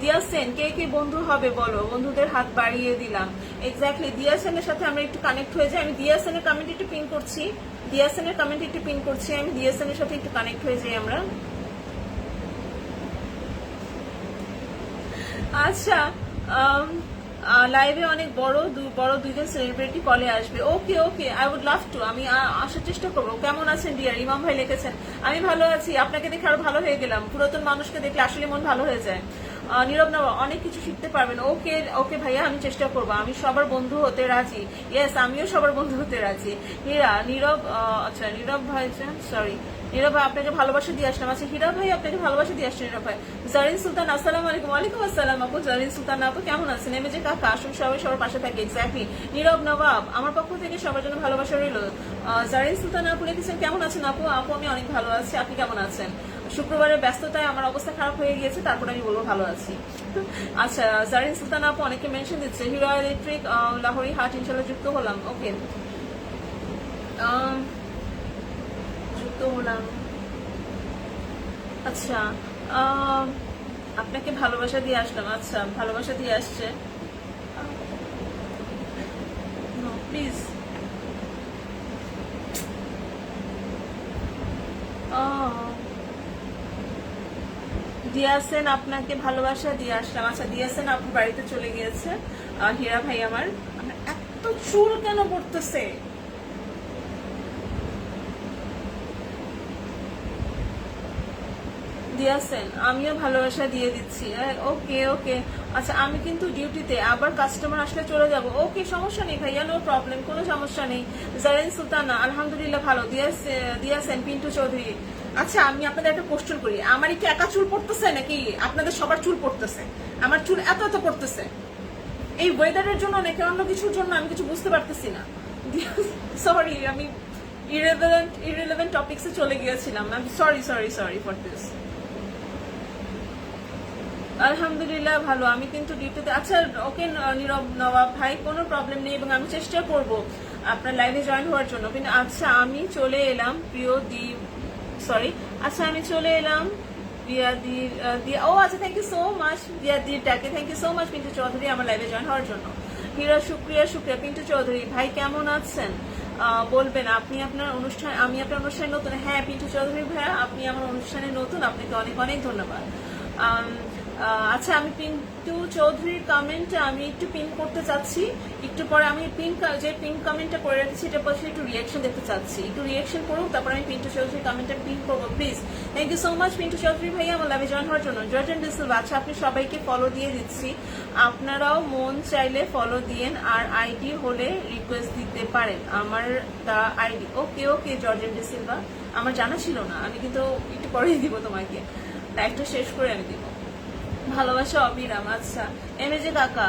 দিয়া সেন, কে কে বন্ধু হবে বলো? বন্ধুদের হাত বাড়িয়ে দিলাম। এক্স্যাক্টলি, দিয়া সেনের সাথে আমরা একটু কানেক্ট হয়ে যাই। আমি দিয়া সেনের কমেন্ট একটু পিন করছি, দিয়া সেনের কমেন্ট একটু পিন করছি, আমি দিয়া সেনের সাথে একটু কানেক্ট হয়ে যাই আমরা। আচ্ছা লাইভে অনেক বড় দুইজন সেলিব্রিটি কলে আসবে। ওকে ওকে, আই উড লাভ টু, আমি আসার চেষ্টা করবো। কেমন আছেন ডিয়ার? ইমাম ভাই লিখেছেন আমি ভালো আছি, আপনাকে দেখে আরো ভালো হয়ে গেলাম। পুরাতন মানুষকে দেখলে আসলে মন ভালো হয়ে যায়। নীরব নওয়াব, অনেক কিছু শিখতে পারবেন। ওকে ওকে ভাইয়া, আমি চেষ্টা করবো। আমি সবার বন্ধু হতে রাজি। ইয়েস, আমিও সবার বন্ধু হতে রাজি। নীরব আচ্ছা নীরব ভাই, সরি নীরব ভাই আপনাকে ভালোবাসা দিয়ে আসলাম। আচ্ছা হীরা ভাই আপনাকে ভালোবাসা দিয়ে আসছেন নীরব ভাই। জারিন সুলতান, আসসালামু আলাইকুম। ওয়ালাইকুম আসসালাম আপু। জারিন সুলতান আপু কেমন আছেন? এমএ যে কাকা, আসুন সবাই সবার পাশে থাকে। এক্স্যাক্টলি নীরব নবাব, আমার পক্ষ থেকে সবার জন্য ভালোবাসা রইল। জারিন সুলতান আপু লিখেছেন কেমন আছেন আপু? আপু আমি অনেক ভালো আছি, আপনি কেমন আছেন? শুক্রবারের ব্যস্ততায় আমার অবস্থা খারাপ হয়ে গিয়েছে, তারপর আমি বলবো ভালো আছি। আচ্ছা জারিন সুলতান আপু অনেকে মেনশন দিচ্ছে। হিরো ইলেকট্রিক লাহোরি হাট, ইনশাল্লাহ যুক্ত হলাম। ওকে যুক্ত হলাম। আচ্ছা আপনাকে ভালোবাসা দিয়ে আসলাম। আচ্ছা ভালোবাসা দিয়ে আসছে, প্লিজ। দিয়াসেন আপনাকে ভালোবাসা দিয়ে আসলাম। আচ্ছা দিয়াসেন আপু বাড়িতে চলে গিয়েছে। হীরা ভাই আমার এত চুল কেন পড়তেছে? দিয়াছেন আমিও ভালোবাসা দিয়ে দিচ্ছি। ওকে ওকে, আচ্ছা আমি কিন্তু ডিউটিতে, আবার কাস্টমার আসলে চলে যাব। ওকে সমস্যা নেই ভাইয়া, নো প্রবলেম, কোনো সমস্যা নেই। জারিন সুলতানা আলহামদুলিল্লাহ ভালো। দিয়াছেন পিন্টু চৌধুরী, আচ্ছা আমি আপনাদের একটা কোশ্চেন করি, আমার কি একা চুল পড়তেছে নাকি আপনাদের সবার চুল পড়তেছে? আমার চুল এত এত পড়তেছে এই ওয়েদারের জন্য নাকি অন্য কিছুর জন্য আমি কিছু বুঝতে পারতেছি না। সরি, আমি ইররিলেভেন্ট টপিকসে চলে গিয়েছিলাম। Sorry sorry sorry for this. আলহামদুলিল্লাহ ভালো, আমি কিন্তু ডিউটিতে। আচ্ছা ওকে নীরব নওয়াব ভাই, কোনো প্রবলেম নেই এবং আমি চেষ্টা করব আপনার লাইভে জয়েন হওয়ার জন্য। কিন্তু আচ্ছা আমি চলে এলাম প্রিয় দি, সরি আচ্ছা আমি চলে এলাম দিয়া। ও আচ্ছা থ্যাংক ইউ সো মাচ দিয়াদির ডাকে, thank you so much Pintu Chowdhury আমার লাইভে জয়েন হওয়ার জন্য। হীরা শুক্রিয়া শুক্রিয়া। পিন্টু চৌধুরী ভাই কেমন আছেন বলবেন? আপনি আপনার অনুষ্ঠান, আমি আপনার অনুষ্ঠানে নতুন। হ্যাঁ পিন্টু চৌধুরী ভাইয়া আপনি আমার অনুষ্ঠানে নতুন, আপনাকে অনেক অনেক ধন্যবাদ। আচ্ছা আমি পিন্টু চৌধুরীর কমেন্ট আমি একটু পিন করতে চাচ্ছি, একটু পরে আমি যে পিন কমেন্টটা করে রাখছি এটা পরে একটু রিয়াকশন দেখতে চাচ্ছি। একটু রিয়াকশন করুন, তারপর আমি পিন্টু চৌধুরীর কমেন্টটা পিন করবো please. Thank you so much Pintu Chowdhury ভাইয়া আমার লাইভে জয়েন হওয়ার জন্য। জর্জন ডিসেলভা, আচ্ছা আপনি সবাইকে ফলো দিয়ে দিচ্ছি, আপনারাও মন চাইলে ফলো দিয়েন, আর আইডি হলে রিকোয়েস্ট দিতে পারেন। আমার তা আইডি। ওকে ওকে জর্জন ডিসেলভা, আমার জানা ছিল না, আমি কিন্তু একটু পরেই দিব তোমাকে, লাইভটা শেষ করে আমি দিব। ভালোবাসা অবিরাম। আচ্ছা এমএজে কাকা,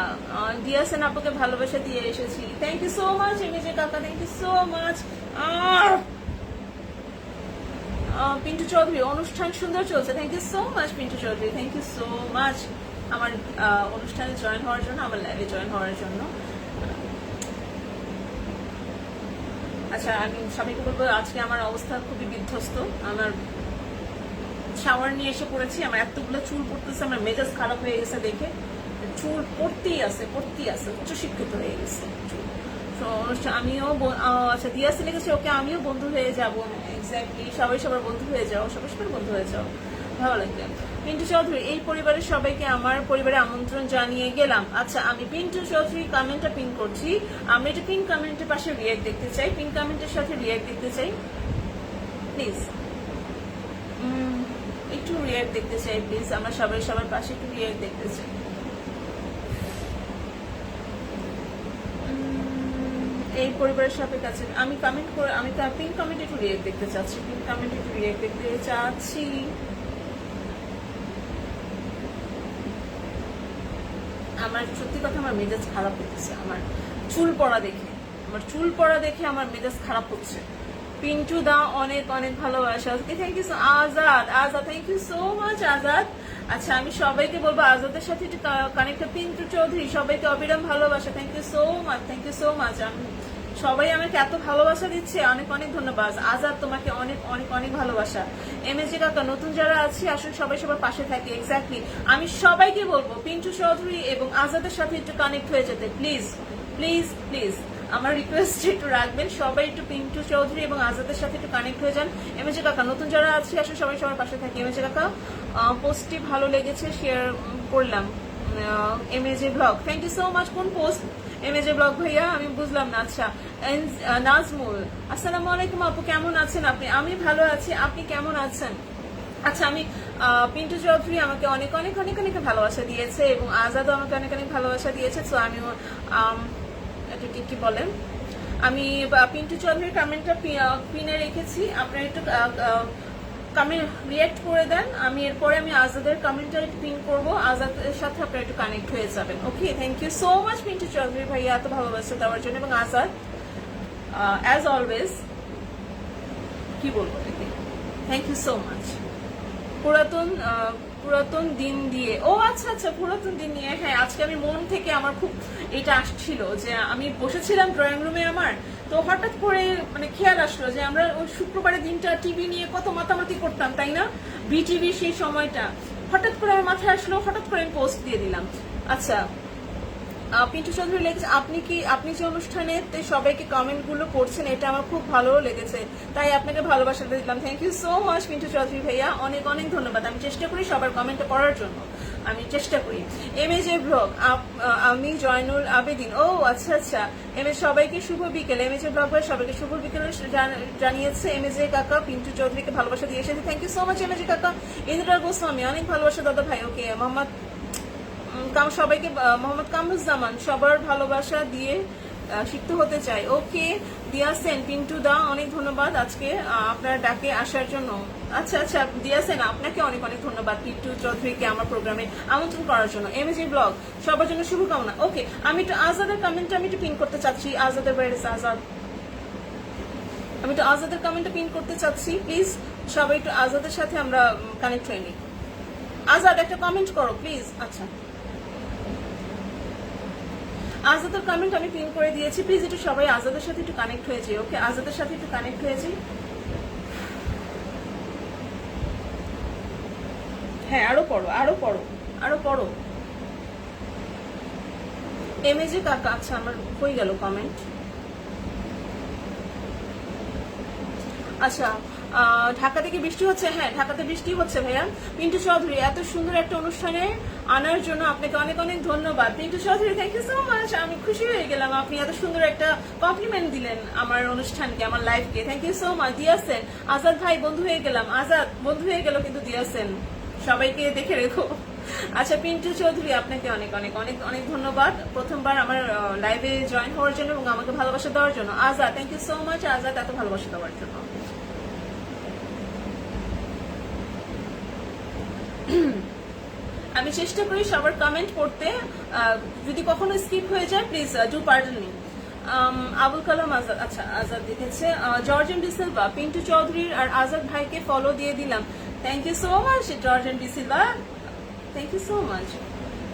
দিয়াছেন আপুকে ভালোবাসা দিয়ে এসেছি। থ্যাংক ইউ সো মাচ এমএজে কাকা, thank you so much. Pintu Chowdhury অনুষ্ঠান সুন্দর চলছে, thank you so much Pintu Chowdhury, thank you so much আমার অনুষ্ঠানে জয়েন হওয়ার জন্য, আমার লাইভে জয়েন হওয়ার জন্য। আচ্ছা আমি সবাইকে বলবো আজকে আমার অবস্থা খুবই বিধ্বস্ত। আমার শাওয়ার নিয়ে এসে পড়েছি, আমার এতগুলো চুল পড়তেছে, আমার মেজাজ খারাপ হয়ে গেছে দেখে। চুল পড়তেই আছে, উচ্চ শিক্ষিত হয়ে গেছে চুল। অনুষ্ঠান আমিও আচ্ছা দিয়াসি লিখেছে ওকে আমিও বন্ধু হয়ে যাব, এক্স্যাক্টলি সবাই সবার বন্ধু হয়ে যাও, সবাই সবার বন্ধু হয়ে যাও, ভালো লাগবে। পিন্টু চৌধুরী এই পরিবারের সবাইকে আমার পরিবারে আমন্ত্রণ জানিয়ে গেলাম। আচ্ছা আমি পিন্টু চৌধুরী কমেন্টটা পিন করছি, আমি এটা পিন কমেন্টের পাশে রিয়াক্ট দেখতে চাই, পিন কমেন্টের সাথে রিয়াক্ট দেখতে চাই প্লিজ, একটু রিয়াক্ট দেখতে চাই প্লিজ, আমরা সবাই সবার পাশে একটু রিয়াক্ট দেখতে চাই। এই পরিবারের সবার কাছে আমি কমেন্ট করে আমি পিন কমেন্ট একটু রিয়াক্ট দেখতে চাচ্ছি, পিন কমেন্ট একটু রিয়াক্ট দেখতে চাচ্ছি। আমার সত্যি কথা আমার মেজাজ খারাপ হচ্ছে, আমার চুল পড়া দেখে আমার মেজাজ খারাপ হচ্ছে। পিন্টু দা অনেক অনেক ভালোবাসা, thank you Azad thank you so much Azad. আচ্ছা আমি সবাইকে বলবো আজাদের সাথে একটু কানেক্ট, পিন্টু চৌধুরী সবাইকে অবিরাম ভালোবাসা, থ্যাংক ইউ সো মাচ। সবাই আমাকে এত ভালোবাসা দিচ্ছে, অনেক অনেক ধন্যবাদ আজাদ, তোমাকে অনেক অনেক অনেক ভালোবাসা। এমএজি কাকা নতুন যারা আছে আসলে সবাই সবার পাশে থাকে, এক্স্যাক্টলি আমি সবাইকে বলবো পিন্টু চৌধুরী এবং আজাদের সাথে একটু কানেক্ট হয়ে যেতে প্লিজ প্লিজ প্লিজ, আমার রিকোয়েস্ট একটু রাখবেন, সবাই একটু পিন্টু চৌধুরী এবং আজাদের সাথে একটু কানেক্ট হয়ে যান। এমএজি কাকা নতুন যারা আছে আসলে সবাই সবার পাশে থাকে। এমএজি কাকা পোস্টটি ভালো লেগেছে, শেয়ার করলাম। এমএজি blog thank you so much. কোন পোস্ট? এমএজি ব্লগ ভাইয়া আমি বুঝলাম না। আচ্ছা নাজমুল আসসালামু আলাইকুম আপু, কেমন আছেন আপনি? আমি ভালো আছি, আপনি কেমন আছেন? আচ্ছা আমি পিন্টু চৌধুরী আমাকে অনেক অনেক অনেক অনেক ভালোবাসা দিয়েছে এবং আজাদও আমাকে অনেক অনেক ভালোবাসা দিয়েছে, তো আমি কি বলেন, আমি পিন্টু চৌধুরীর কমেন্টটা পিনে রেখেছি, আপনারা একটু কমেন্ট রিয়াক্ট করে দেন, আমি এরপরে আমি আজাদের কমেন্টটা পিন করবো, আজাদের সাথে আপনারা একটু কানেক্ট হয়ে যাবেন। Okay thank you so much Pintu Chowdhury ভাইয়া এত ভালোবাসা দেওয়ার জন্য, এবং আজাদ অ্যাজ অলওয়েজ কি বলবো, থ্যাংক ইউ সো মাচ। পুরাতন দিন দিয়ে, ও আচ্ছা আচ্ছা পুরাতন দিন নিয়ে, হ্যাঁ আজকে আমি মন থেকে আমার খুব এটা আসছিল যে আমি বসেছিলাম ড্রয়িং রুমে আমার, তো হঠাৎ করে মানে খেয়াল আসলো যে আমরা ওই শুক্রবারের দিনটা টিভি নিয়ে কত মাতামাতি করতাম তাই না, বিটিভি সেই সময়টা হঠাৎ করে আমার মাথায় আসলো, হঠাৎ করে আমি পোস্ট দিয়ে দিলাম। আচ্ছা পিন্টু চৌধুরী লেগেছে আপনি যে অনুষ্ঠানে সবাইকে কমেন্ট গুলো করছেন এটা আমার খুব ভালো লেগেছে, তাই আপনাকে ভালোবাসা দিলাম। Thank you so much Pintu Chowdhury ভাইয়া, অনেক অনেক ধন্যবাদ। আমি চেষ্টা করি সবার কমেন্টে পড়ার জন্য, আমি চেষ্টা করি। এমএজে ব্লগ আমি জয়নুল আবেদিন, ও আচ্ছা আচ্ছা এমএজ সবাইকে শুভ বিকেল, এমএজে ব্লগ ভাই সবাইকে শুভ বিকেল জানিয়েছে। এমএজে কাকা পিন্টু চৌধুরীকে ভালোবাসা দিয়ে এসেছে, থ্যাংক ইউ সো মাচ এমএজে কাকা। ইন্দ্রা গোস্বামী অনেক ভালোবাসা দাদা ভাই। ওকে মোহাম্মদ সবাইকে মোহাম্মদ কামরুজ্জামান সবার ভালোবাসা দিয়ে শিখতে হতে চাই। ওকে দিয়াসেন পিন্টু দা অনেক ধন্যবাদ আজকে আপনার ডাকে আসার জন্য। আচ্ছা আচ্ছা দিয়াসেন আপনাকে অনেক অনেক ধন্যবাদ পিন্টু চৌধুরীকে আমার প্রোগ্রামে আমন্ত্রণ করার জন্য। এমএজি ব্লগ সবার জন্য শুভকামনা। ওকে আমি একটু আজাদের কমেন্টটা আমি একটু পিন করতে চাচ্ছি, আজাদের বাইরে আজাদ, আমি একটু আজাদের কমেন্টটা পিন করতে চাচ্ছি, প্লিজ সবাই একটু আজাদের সাথে আমরা কানেক্ট হয়ে নিই। আজাদ একটা কমেন্ট করো প্লিজ। আচ্ছা আজাদের কমেন্ট আমি পিন করে দিয়েছি, প্লিজ একটু সবাই আজাদের সাথে একটু কানেক্ট হয়েছে। ওকে আজাদের সাথে একটু কানেক্ট হয়েছে, হ্যাঁ আরো পড়ো। এমএজে কাকা, আচ্ছা আমার হয়ে গেল কমেন্ট। আচ্ছা ঢাকা থেকে বৃষ্টি হচ্ছে, হ্যাঁ ঢাকাতে বৃষ্টি হচ্ছে ভাইয়া। পিন্টু চৌধুরী এত সুন্দর একটা অনুষ্ঠানে আনার জন্য আপনাকে অনেক অনেক ধন্যবাদ Pintu Chowdhury, thank you so much. আমি খুশি হয়ে গেলাম আপনি এত সুন্দর একটা কমপ্লিমেন্ট দিলেন আমার অনুষ্ঠানকে, আমার লাইফকে, থ্যাংক ইউ সো মাচ। দিয়াসেন আজাদ ভাই বন্ধু হয়ে গেলাম, আজাদ বন্ধু হয়ে গেল কিন্তু দিয়াসেন, সবাইকে দেখে রেখো। আচ্ছা পিন্টু চৌধুরী আপনাকে অনেক অনেক অনেক অনেক ধন্যবাদ প্রথমবার আমার লাইভে জয়েন হওয়ার জন্য এবং আমাকে ভালোবাসা দেওয়ার জন্য। Azad thank you so much Azad এত ভালোবাসা দেওয়ার জন্য। আমি চেষ্টা করি সবার কমেন্ট পড়তে, যদি কখনো স্কিপ হয়ে যায় please do pardon me. Abul Kalam Azad, আচ্ছা আজাদ লিখেছে George M D Silva Pintu চৌধুরীর আর আজাদ ভাইকে ফলো দিয়ে দিলাম, thank you so much George M D Silva, thank you so much.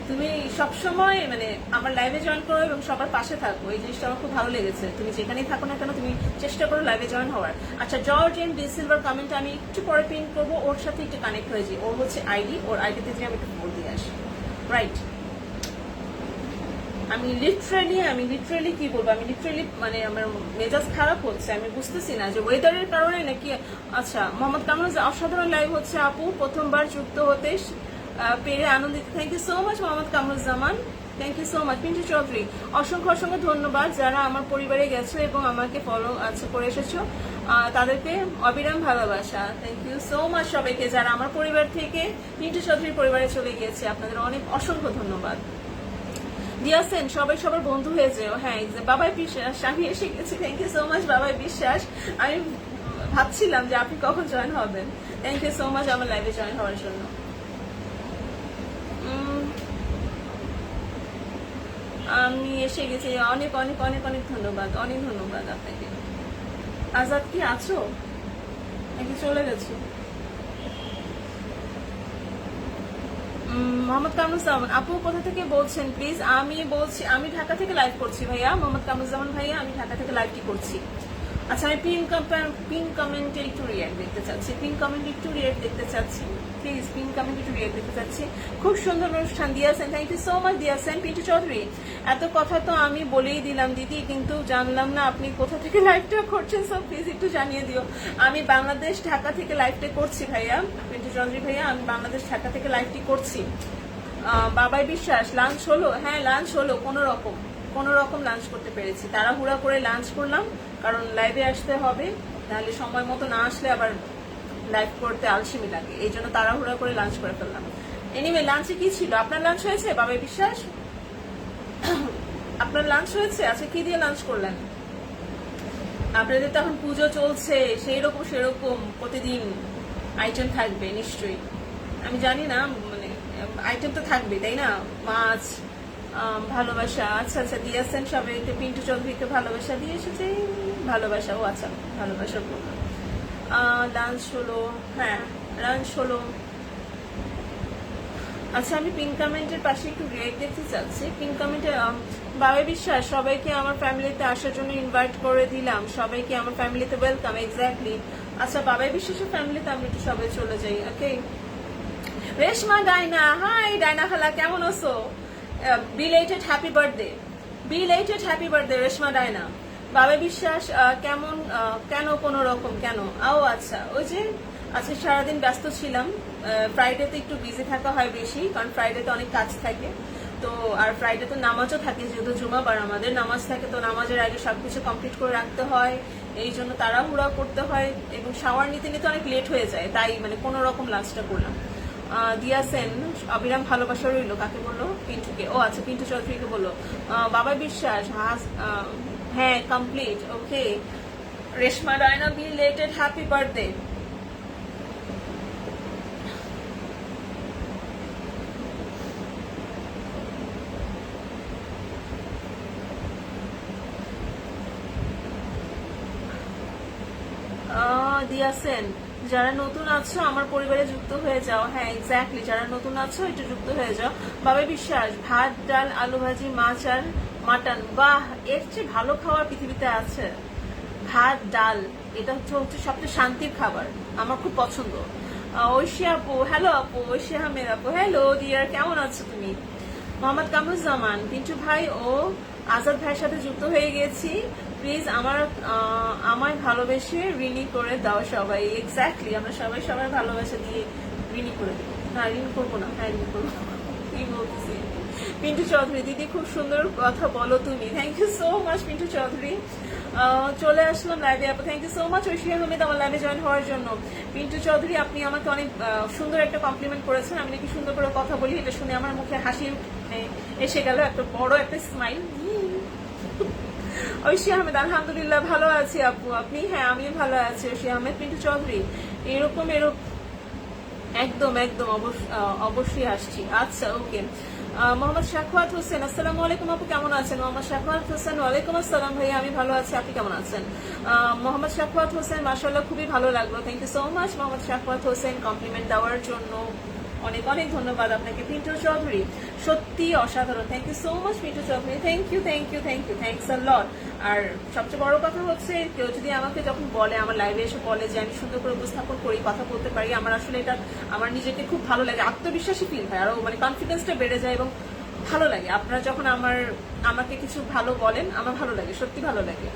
তুমি সবসময় মানে আমার লাইভে জয়েন করো এবং সবার পাশে থাকো, এই জিনিসটা আমার খুব ভালো লেগেছে। তুমি যেখানেই থাকো না কেন তুমি চেষ্টা করো লাইভে জয়েন হওয়ার। আচ্ছা George M D Silva comment আমি একটু পরে পিন করবো, ওর সাথে একটু কানেক্ট হয়ে যাই, ওর হচ্ছে আইডি, ওর আইডিতে যে আমি একটু ফোন দিয়ে আসি, রাইট। আমি লিটারালি কি বলবো, আমি লিটারালি মানে আমার মেজাজ খারাপ হচ্ছে, আমি বুঝতেছি না যে ওয়েদারের কারণে নাকি। আচ্ছা, মোহাম্মদ কামরুল, অসাধারণ লাইভ হচ্ছে আপু, প্রথমবার যুক্ত হতে পেরে আনন্দিত। Thank you so much Mohammad Kamruzzaman, thank you so much. Pintu Chowdhury, অসংখ্য অসংখ্য ধন্যবাদ যারা আমার পরিবারে গেছো এবং আমাকে ফলো করে এসেছো, তাদেরকে অবিরাম ভালোবাসা। থ্যাংক ইউ সো মাচ সবাইকে যারা আমার পরিবার থেকে পিন্টু চৌধুরীর পরিবারে চলে গিয়েছে, আপনাদের অনেক অসংখ্য ধন্যবাদ। দিয়াছেন সবাই সবার বন্ধু হয়ে যেও। হ্যাঁ, বাবাই বিশ্বাস, আমি এসে গেছি। থ্যাংক ইউ সো মাচ বাবাই বিশ্বাস, আমি ভাবছিলাম যে আপনি কখন জয়েন হবেন। থ্যাংক ইউ সো মাচ আমার লাইভে জয়েন হওয়ার জন্য। আমি এসে গেছি, অনেক অনেক অনেক অনেক ধন্যবাদ, অনেক ধন্যবাদ আপনাকে। আজাদ কি আছো নাকি চলে গেছো? মোহাম্মদ কামরুজ্জামান আপু কোথা থেকে বলছেন প্লিজ? আমি বলছি, আমি ঢাকা থেকে লাইভ করছি ভাইয়া, মোহাম্মদ কামরুজ্জামান ভাইয়া, আমি ঢাকা থেকে লাইভটি করছি। আচ্ছা, আমি পিন কমেন্টে একটু রিয়াক্ট দেখতে চাচ্ছি, পিন কমেন্টে একটু রিয়াক্ট দেখতে চাচ্ছি, প্লিজ পিন কমেন্টে একটু রিয়াক্ট দেখতে চাচ্ছি। খুব সুন্দর অনুষ্ঠান দিয়েছেন, থ্যাংক ইউ সো মাচ দিয়েছেন পিন্টু চৌধুরী। এত কথা তো আমি বলেই দিলাম দিদি, কিন্তু জানলাম না আপনি কোথা থেকে লাইভটা করছেন, সব প্লিজ একটু জানিয়ে দিও। আমি বাংলাদেশ ঢাকা থেকে লাইভটা করছি ভাইয়া, পিন্টু চৌধুরী ভাইয়া, আমি বাংলাদেশ ঢাকা থেকে লাইভটি করছি। বাবাই বিশ্বাস, লাঞ্চ হলো? হ্যাঁ লাঞ্চ হলো, কোনো রকম লাঞ্চ করতে পেরেছি, তাড়াহুড়া করে লাঞ্চ করলাম, কারণ লাইভে আসতে হবে, তাহলে সময় মতো না আসলে আবার লাইভ করতে আলসেমি লাগে, এই জন্য তাড়াহুড়া করে লাঞ্চ করে ফেললাম। এনিওয়ে, লাঞ্চে কি ছিল? আপনার লাঞ্চ হয়েছে বাবাই বিশ্বাস? আপনার লাঞ্চ হয়েছে? আচ্ছা, কি দিয়ে লাঞ্চ করলেন? আপনাদের তো এখন পুজো চলছে, সেই রকম সেরকম প্রতিদিন আইটেম থাকবে নিশ্চয়ই, আমি জানি না, মানে আইটেম তো থাকবে তাই না? মাছ, ভালোবাসা। আচ্ছা আচ্ছা, দিয়েছেন সবাইকে, পিন্টু চৌধুরীকে ভালোবাসা দিয়ে এসেছে, ভালোবাসা। ও আচ্ছা, ভালোবাসা বলবো। লাঞ্চ হলো, হ্যাঁ লাঞ্চ হলো। আচ্ছা, আমি পিন কমেন্টের পাশে একটু রিয়েক্ট দেখতে চাচ্ছি। পিন কমেন্টে বাবাই বিশ্বাস, সবাইকে আমার ফ্যামিলিতে আসার জন্য ইনভাইট করে দিলাম, সবাইকে আমার ফ্যামিলিতে ওয়েলকাম। এক্স্যাক্টলি। আচ্ছা, বাবাই বিশ্বাসের ফ্যামিলিতে আমরা একটু সবাই চলে যাই। ওকে, রেশমা ডায়না, হাই ডায়না খালা, কেমন আছো? Belated happy birthday, belated happy birthday Reshma Diana. বাবাই বিশ্বাস কেমন, কেন কোনো রকম কেন? ও আচ্ছা, ওই যে আজকে সারাদিন ব্যস্ত ছিলাম, ফ্রাইডেতে একটু বিজি থাকা হয় বেশি, কারণ ফ্রাইডেতে অনেক কাজ থাকে তো, আর ফ্রাইডেতে নামাজও থাকে, যেহেতু জুমাবার আমাদের নামাজ থাকে, তো নামাজের আগে সবকিছু কমপ্লিট করে রাখতে হয়, এই জন্য তাড়াহুড়া করতে হয়, এবং শাওয়ার নিতে নিতে অনেক লেট হয়ে যায়, তাই মানে কোনো রকম লাঞ্চটা করলাম। দিয়াছেন অবিরাম ভালোবাসা রইল, কাকে বললো? পিন্টুকে। ও আচ্ছা, পিন্টু চৌধুরীকে বললো। বাবাই বিশ্বাস, হ্যাঁ complete. Okay, Reshma Raina, belated happy birthday. দিয়াছেন যারা নতুন আছো আমার পরিবারে যুক্ত হয়ে যাও। হ্যাঁ এক্স্যাক্টলি, যারা নতুন আছো একটু যুক্ত হয়ে যাও। বাবাই বিশ্বাস, ভাত ডাল আলু ভাজি মাছ আর মাটন, বাহ, এর চেয়ে ভালো খাবার পৃথিবীতে আছে? ভাত ডাল, এটা হচ্ছে সবচেয়ে শান্তির খাবার, আমার খুব পছন্দ। ঐশী আপু, হ্যালো আপু, ঐশী আহমেদ আপু, হ্যালো ডিয়ার, কেমন আছো তুমি? মোহাম্মদ কামরুজ্জামান, পিন্টু ভাই ও আজাদ ভাইয়ের সাথে যুক্ত হয়ে গেছি, প্লিজ আমায় ভালোবেসে ঋণী করে দাও সবাই। এক্স্যাক্টলি, আমরা সবাই সবার ভালোবাসা দিয়ে ঋণী করে দেবো। না ঋণ করবো না, হ্যাঁ ঋণ করবো, কি বলতেছি। পিন্টু চৌধুরী, দিদি খুব সুন্দর কথা বলো তুমি, thank you so much Pintu Chowdhury. চলে আসলাম লাইভে আপু, thank you so much Aishi Ahmed আমার লাইভে জয়েন হওয়ার জন্য। পিন্টু চৌধুরী, আপনি আমাকে অনেক সুন্দর একটা কমপ্লিমেন্ট করেছেন, আমি নাকি সুন্দর করে কথা বলি, এটা শুনে আমার মুখে হাসি এসে গেল, একটা বড় একটা স্মাইল। ঐশী আহমেদ, আলহামদুলিল্লাহ ভালো আছি আপু, আপনি? হ্যাঁ আমিও ভালো আছি ঐশী আহমেদ। পিন্টু চৌধুরী, এরকম একদম একদম অবশ্যই আসছি। আচ্ছা ওকে। মোহাম্মদ শাখওয়াত হোসেন, আসসালামু আলাইকুম আপু, কেমন আছেন? মোহাম্মদ শাখওয়াত হোসেন, ওয়ালাইকুম আসসালাম ভাইয়া, আমি ভালো আছি, আপনি কেমন আছেন? মোহাম্মদ শাখওয়াত হোসেন, মাশাআল্লাহ খুবই ভালো লাগলো, thank you so much Mohammad Shakhawat Hossain compliment দেওয়ার জন্য, অনেক অনেক ধন্যবাদ আপনাকে। পিন্টু চৌধুরী, সত্যি অসাধারণ, thank you so much Pintu Chowdhury, thank you thank you thank you, thanks a lot. আর সবচেয়ে বড় কথা হচ্ছে, কেউ যদি আমাকে যখন বলে, আমার লাইভে এসে বলে যে আমি সুন্দর করে উপস্থাপন করি, কথা বলতে পারি, আমার আসলে এটা আমার নিজেকে খুব ভালো লাগে, আত্মবিশ্বাসী ফিল হয়, আরো মানে কনফিডেন্সটা বেড়ে যায়, এবং ভালো লাগে আপনারা যখন আমাকে কিছু ভালো বলেন, আমার ভালো লাগে, সত্যি ভালো লাগে।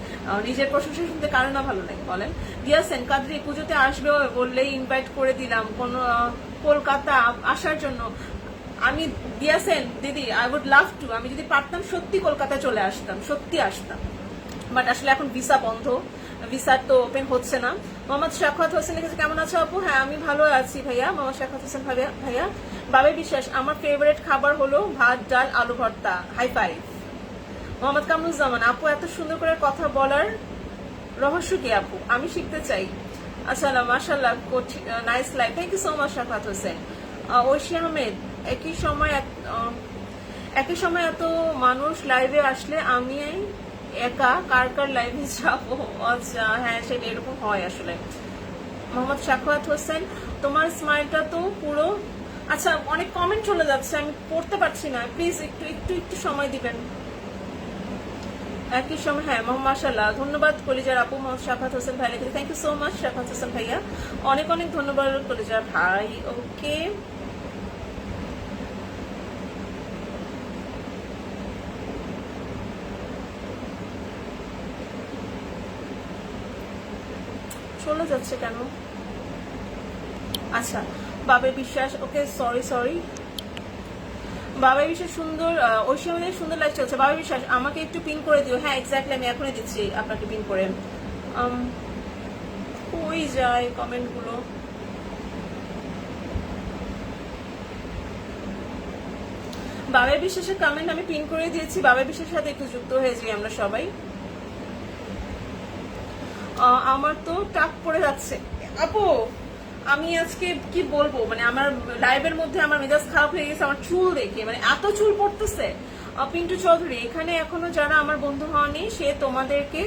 নিজের প্রশংসা শুনতে কারো না ভালো লাগে বলেন। দিয়াছেন কাদ্রি পুজোতে আসবে বললেই ইনভাইট করে দিলাম কোন কলকাতা আসার জন্য। আমি দিয়াছেন দিদি, আই উড লাভ টু, আমি যদি পারতাম সত্যি কলকাতা চলে আসতাম, সত্যি আসতাম, বাট আসলে এখন ভিসা বন্ধ, ভিসা তো ওপেন হচ্ছে না। মোহাম্মদ শাখাওয়াত হোসেন লিখেছে কেমন আছো আপু? হ্যাঁ আমি ভালো আছি ভাইয়া। মোহাম্মদ শাখাওয়াত হোসেন ভাইয়া বাবাই বিশ্বাস আমার ফেভারিট খাবার হলো ভাত ডাল আলু ভর্তা, হাই ফাইভ। মোহাম্মদ কামরুজ্জামান আপু এত সুন্দর করে কথা বলার রহস্য কি আপু? আমি শিখতে চাই। আসসালাম মাশাআল্লাহ, nice life, thank you so much Shakhawat Hossain. Aishi Ahmed একই সময় এত মানুষ লাইভে আসলে আমি একা কার কার লাইভে যাবো? আচ্ছা হ্যাঁ, সেটা এরকম হয় আসলে। মোহাম্মদ শাখাওয়াত হোসেন তোমার স্মাইলটা তো পুরো, আচ্ছা অনেক কমেন্ট চলে যাচ্ছে, আমি পড়তে পারছি না, প্লিজ একটু সময় দিবেন। একই সময় হ্যাঁ মাশাআল্লাহ, ধন্যবাদ কলিজার আপু। মোহাম্মদ শাখাওয়াত হোসেন ভাই লিখেছে thank you so much Shakhawat Hossain ভাইয়া, অনেক অনেক ধন্যবাদ কলিজার ভাই। ওকে চলে যাচ্ছে কেন? আচ্ছা বাবাই বিশ্বাস, ওকে সরি বাবাই বিশ্বাস সুন্দর, ওই সময় সুন্দর লাইভ চলছে। বাবাই বিশ্বাস আমাকে একটু পিন করে দিও। হ্যাঁ এক্স্যাক্টলি, আমি এখনই দিচ্ছি আপনাকে পিন করে। কই যায় কমেন্ট গুলো? বাবাই বিশ্বাসের কমেন্ট আমি পিন করে দিয়েছি, বাবাই বিশ্বাসের সাথে একটু যুক্ত হয়ে যাই আমরা সবাই। আমার তো টাক পড়ে যাচ্ছে আপু, আমি আজকে কি বলবো, মানে আমার লাইভের মধ্যে আমার মেজাজ খারাপ হয়ে গেছে আমার চুল দেখে, মানে এত চুল পড়তেছে। পিন্টু চৌধুরী এখানে এখনো যারা আমার বন্ধু হয়নি সে তোমাদেরকে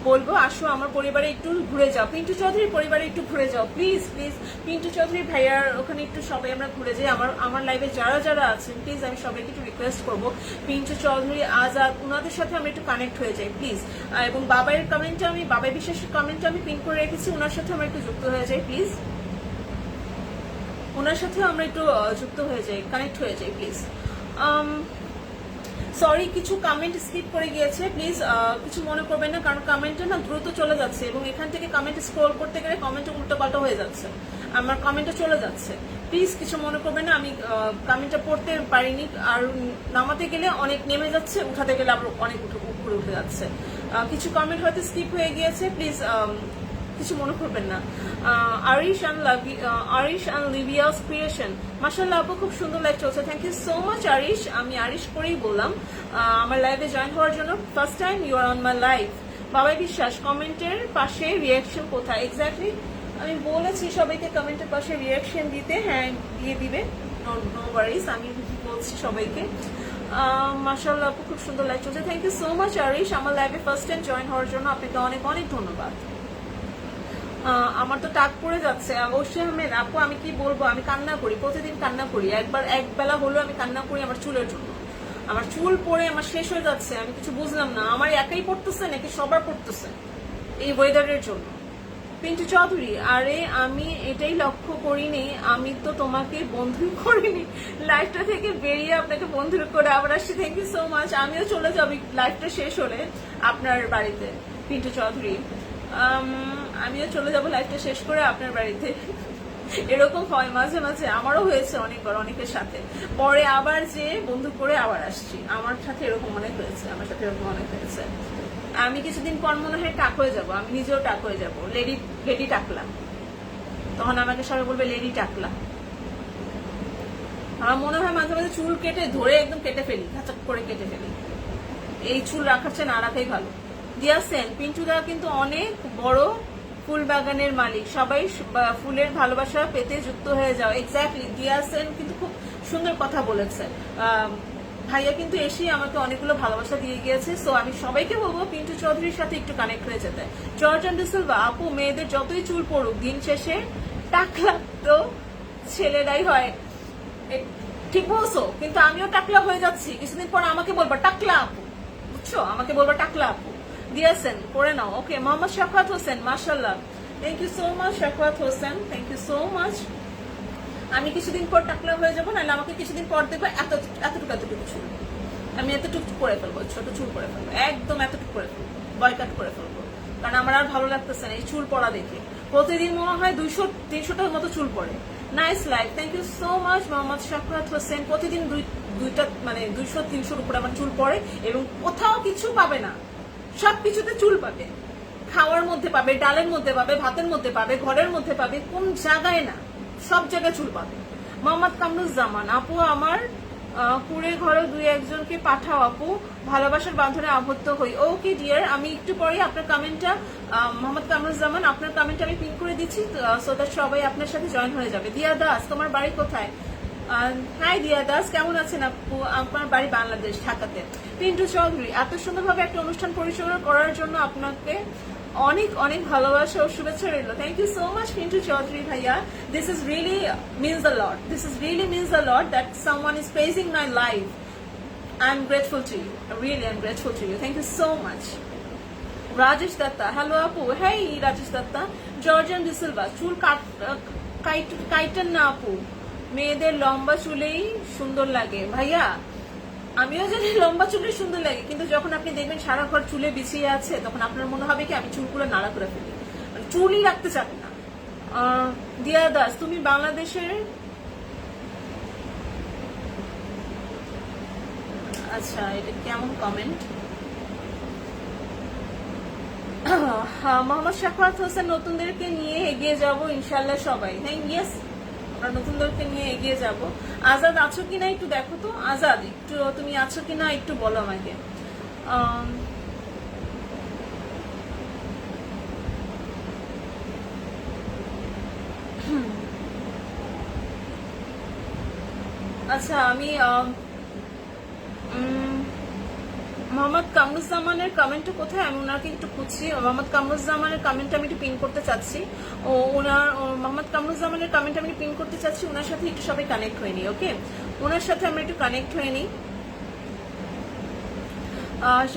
বলবো আসো আমার পরিবারে একটু ঘুরে যাও। পিন্টু চৌধুরীর পরিবারে একটু ঘুরে যাও প্লিজ প্লিজ। পিন্টু চৌধুরী ভাইয়ার ওখানে একটু সবাই আমরা ঘুরে যাই। আমার লাইভে যারা আছেন প্লিজ আমি সবাইকে একটু রিকোয়েস্ট করবো, পিন্টু চৌধুরী আজাদ ওনাদের সাথে আমরা একটু কানেক্ট হয়ে যাই প্লিজ। এবং বাবাইয়ের কমেন্টটা আমি, বাবাই বিশ্বাসের কমেন্টটা আমি পিন করে রেখেছি, ওনার সাথে আমরা একটু যুক্ত হয়ে যাই প্লিজ, ওনার সাথে আমরা একটু যুক্ত হয়ে যাই, কানেক্ট হয়ে যাই প্লিজ। সরি কিছু কমেন্ট স্কিপ করে গিয়েছে, প্লিজ কিছু মনে করবেন না, কারণ কমেন্টটা না দ্রুত চলে যাচ্ছে এবং এখান থেকে কমেন্ট স্ক্রল করতে গেলে কমেন্ট উল্টোপাল্টা হয়ে যাচ্ছে, আমার কমেন্টটা চলে যাচ্ছে। প্লিজ কিছু মনে করবেন না, আমি কমেন্টটা পড়তে পারিনি, আর নামাতে গেলে অনেক নেমে যাচ্ছে, উঠাতে গেলে আবার অনেক উপরে উঠে যাচ্ছে। কিছু কমেন্ট হয়তো স্কিপ হয়ে গিয়েছে, প্লিজ কিছু মনে করবেন না। আরিশ অ্যান্ড লিভিয়াস ক্রিয়েশন, মাশাআল্লাহ আপু খুব সুন্দর লাইভ চলছে, thank you so much Arish. আমি আরিশ করেই বললাম আমার লাইভে জয়েন হওয়ার জন্য, first time you are on my live. Babai Biswas কমেন্টের পাশে রিয়াকশন কোথায়? এক্স্যাক্টলি আমি বলেছি সবাইকে কমেন্টের পাশে রিয়াকশন দিতে, হ্যাঁ দিয়ে দিবে, নো ওয়ারিজ, আমি বলছি সবাইকে। মাশাআল্লাহ আপু খুব সুন্দর লাইভ চলছে, thank you so much Arish আমার লাইভে ফার্স্ট টাইম জয়েন হওয়ার জন্য, আপনাকে অনেক অনেক ধন্যবাদ। আমার তো টাক পড়ে যাচ্ছে। অবশ্যই আহমেদ আপু আমি কি বলবো, আমি কান্না করি, প্রতিদিন কান্না করি, এক বেলা হলো আমি কান্না করি আমার চুলের জন্য। আমার চুল পড়ে আমার শেষ হয়ে যাচ্ছে, আমি কিছু বুঝলাম না আমার একাই পড়তেছে নাকি সবার পড়তেছে এই ওয়েদারের জন্য। পিন্টু চৌধুরী আরে আমি এটাই লক্ষ্য করিনি, আমি তো তোমাকে বন্ধু করিনি, লাইফটা থেকে বেরিয়ে আপনাকে বন্ধু করে আবার আসছি, থ্যাংক ইউ সো মাচ। আমিও চলে যাবো লাইফটা শেষ হলে আপনার বাড়িতে পিন্টু চৌধুরী, আমিও চলে যাব লাইফটা শেষ করে আপনার বাড়িতে। এরকম হয় মাঝে মাঝে, আমারও হয়েছে অনেকবার অনেকের সাথে, পরে আবার যে বন্ধু করে আবার আসছি, আমার সাথে এরকম অনেক হয়েছে, আমার সাথে এরকম অনেক হয়েছে। আমি কিছুদিন পর মনে হয় টাক হয়ে যাবো, আমি নিজেও টাক হয়ে যাবো, লেডি টাকলা, তখন আমাকে সবাই বলবে লেডি টাকলা। আমার মনে হয় মাঝে মাঝে চুল কেটে ধরে একদম কেটে ফেলি, খাচাক করে কেটে ফেলি, এই চুল রাখার চেয়ে না রাখাই ভালো। দিয়াছেন পিন্টুদা কিন্তু অনেক বড় ফুল বাগানের মালিক, সবাই ফুলের ভালোবাসা পেতে যুক্ত হয়ে যাও। এক্স্যাক্টলি দিয়াছেন কিন্তু খুব সুন্দর কথা বলেছেন, ভাইয়া কিন্তু এসেই আমাকে অনেকগুলো ভালোবাসা দিয়ে গিয়েছে। সো আমি সবাইকে বলবো পিন্টু চৌধুরীর সাথে একটু কানেক্ট হয়ে যেতে। জর্জ সিলভা আপু মেয়েদের যতই চুল পড়ুক দিন শেষে টাকলা তো ছেলেরাই হয়, ঠিক বলছো, কিন্তু আমিও টাকলা হয়ে যাচ্ছি, কিছুদিন পর আমাকে বলবা টাকলা আপু, বুঝছো, আমাকে বলবা টাকলা আপু। দিয়াছেন করে নাও, ওকে। মোহাম্মদ শাখাওয়াত হোসেন মাশাআল্লাহ, thank you so much Shakhawat Hossain, thank you so much. আমি কিছুদিন পর টাকলা হয়ে যাবো, নাহলে আমাকে কিছুদিন পর দেখবো এতটুকু ছিল, আমি এতটুকু করে ফেলবো, ছোট চুল করে ফেলবো, একদম এতটুকু করে ফেলবো, বয়কাট করে ফেলবো, কারণ আমার আর ভালো লাগতেছে না এই চুল পড়া দেখে। প্রতিদিন মনে হয় 200-300টার মতো চুল পড়ে। Nice life, thank you so much Mohammad Shakrat Hossain. প্রতিদিন দুইটা মানে 200-300 উপরে আমার চুল পড়ে এবং কোথাও কিছু পাবে না, সবকিছুতে চুল পাবে। খাওয়ার মধ্যে পাবে, ডালের মধ্যে পাবে, ভাতের মধ্যে পাবে, ঘরের মধ্যে পাবে, কোন জায়গায় না, সব জায়গায় চুল পাবে। মোহাম্মদ কামরুজ্জামান, আপু আমার কুড়ে ঘরে 2-1জনকে পাঠাও আপু, ভালোবাসার বাঁধনে আবদ্ধ হই। ওকে ডিয়ার, আমি একটু পরে আপনার কমেন্টটা, মোহাম্মদ কামরুজ্জামান আপনার কমেন্টটা আমি পিন করে দিচ্ছি, সো দ্যাট সবাই আপনার সাথে জয়েন হয়ে যাবে। দিয়া দাস, তোমার বাড়ি কোথায়? হাই দিয়া দাস, কেমন আছেন আপু? আপনার বাড়ি বাংলাদেশ, ঢাকাতে। পিন্টু চৌধুরী, এত সুন্দরভাবে একটা অনুষ্ঠান পরিচালনা করার জন্য আপনাকে অনেক অনেক ভালোবাসা ও শুভেচ্ছা রইল। Thank you so much Pintu Chowdhury ভাইয়া। This is really means a lot, this is really means a lot that someone is praising my life. I am grateful to you, really I am grateful to you, thank you so much. Rajesh Datta, hello আপু। Hey Rajesh Datta. Georgian DeSilva, চুল কাইটেন না আপু, মেয়েদের লম্বা চুলেই সুন্দর লাগে। ভাইয়া আমিও জানি লম্বা চুলে সুন্দর লাগে, কিন্তু যখন আপনি দেখবেন সারা ঘর চুলে বিছিয়ে আছে, তখন আপনার মনে হবে কি আমি চুলগুলো নাড়া করে ফেলি, মানে চুলই রাখতে চাবেন না। দিয়া দাস, তুমি বাংলাদেশের, আচ্ছা এটা কেমন কমেন্ট? মোহাম্মদ শাকওয়াত হোসেন, নতুনদেরকে নিয়ে এগিয়ে যাব ইনশাল্লাহ সবাই। হ্যাঁ ইয়েস, আমরা নতুনদেরকে নিয়ে এগিয়ে যাব। আজাদ আছো কিনা একটু দেখো তো, আজাদ একটু তুমি আছো কিনা একটু বলো আমাকে। আচ্ছা আমি মোহাম্মদ কামরুজ্জামানের কমেন্টটা কোথায়, আমি ওনাকে একটু খুঁজছি। মোহাম্মদ কামরুজ্জামানের কমেন্টটা আমি একটু পিন করতে চাচ্ছি। মোহাম্মদ কামরুজ্জামানের কমেন্ট আমি পিন করতে চাচ্ছি, ওনার সাথে একটু সবাই কানেক্ট হয়নি। ওকে, ওনার সাথে আমরা একটু কানেক্ট হয়নি।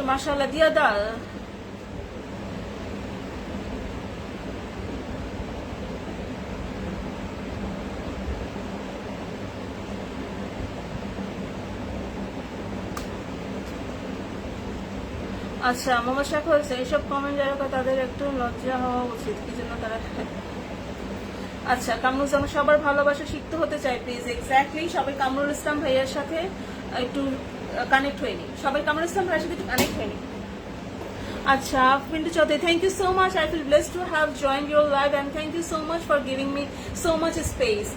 মাশাআল্লাহ দিয়া দা, আচ্ছা মোহাম্মদ শাক হয়েছে এইসব কমেন্ট যারা তাদের একটু লজ্জা হওয়া উচিত, কি জন্য তারা। আচ্ছা কামরুজ্জামান, সবার ভালোবাসা শিখতে হতে চাই প্লিজ। এক্স্যাক্টলি, সবাই কামরুল ইসলাম ভাইয়ের সাথে একটু কানেক্ট হয়নি, সবাই কামরুল ইসলাম ভাইয়ের সাথে একটু কানেক্ট হয়নি। আচ্ছা Pintu Chowdhury, thank you so much. I feel blessed to have joined your live and thank you so much for giving me so much space.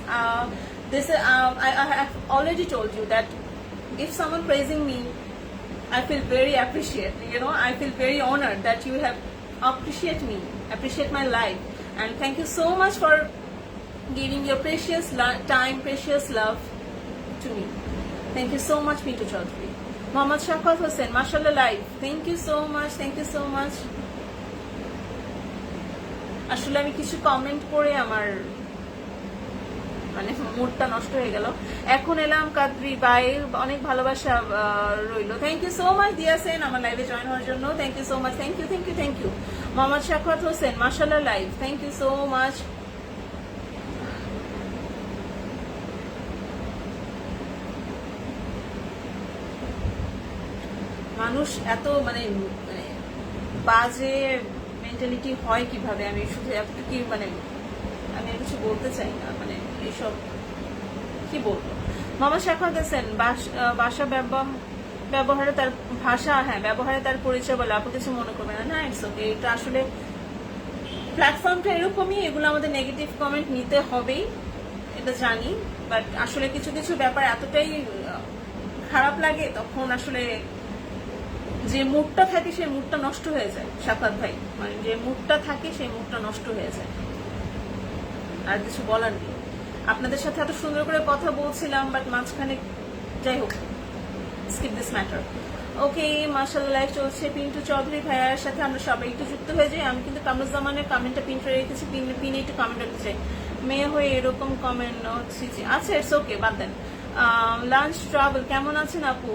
I have already told you that if someone praising me, I feel very appreciate. You know, I feel very honored that you have appreciate my life, and thank you so much for giving your precious time, precious love to me. Thank you so much, Pintu Chaudhary. Mohammad Shafqat Hossain, mashallah live. Thank you so much. Thank you so much. আসলে আমি কিছু comment করে আমার মানে মুডটা নষ্ট হয়ে গেল। এখন এলাম কাদরি বাই, অনেক ভালোবাসা রইল। থ্যাংক ইউ সো মাচ দিয়াছেন আমার লাইভে জয়েন হওয়ার জন্য। Thank you so much, thank you thank you thank you. Mohammad Shakwat Hossain, মাশাআল্লাহ live, thank you so much. মানুষ এত মানে বাজে মেন্টালিটি হয় কিভাবে, আমি শুধু এতটুকু মানে আমি কিছু বলতে চাই না, মানে এইসব কি বলবো। মোহাম্মদ শাকওয়াত হোসেন, ভাষা ব্যবহারে তার ভাষা, হ্যাঁ ব্যবহারে তার পরিচয় বলে, আপনি কিছু মনে করবেন না। ইটস ওকে, এটা আসলে প্ল্যাটফর্মটা এরকমই, এগুলো আমাদের নেগেটিভ কমেন্ট নিতে হবেই, এটা জানি, বাট আসলে কিছু কিছু ব্যাপার এতটাই খারাপ লাগে, তখন আসলে যে মুডটা থাকে সেই মুডটা নষ্ট হয়ে যায়। শাকওয়াত ভাই, মানে যে মুডটা থাকে সেই মুডটা নষ্ট হয়ে যায়, আর কিছু বলার নেই। আপনাদের সাথে এত সুন্দর করে কথা বলছিলাম, বাট মাঝখানে যাই হোক, স্কিপ দিস ম্যাটার। ওকে, মাশাআল্লাহ লাইভ চলছে। পিন্টু চৌধুরী ভাইয়ার সাথে আমরা সবাই একটু যুক্ত হয়ে যাই। আমি কিন্তু কামরুজ্জামানের কমেন্টটা পিন করে রেখেছি, পিনে একটু কমেন্ট রাখতে চাই। মেয়ে হয়ে এরকম কমেন্ট হচ্ছে, আচ্ছা ইটস ওকে, বাদ দেন। লাঞ্চ ট্রাভেল, কেমন আছেন আপু?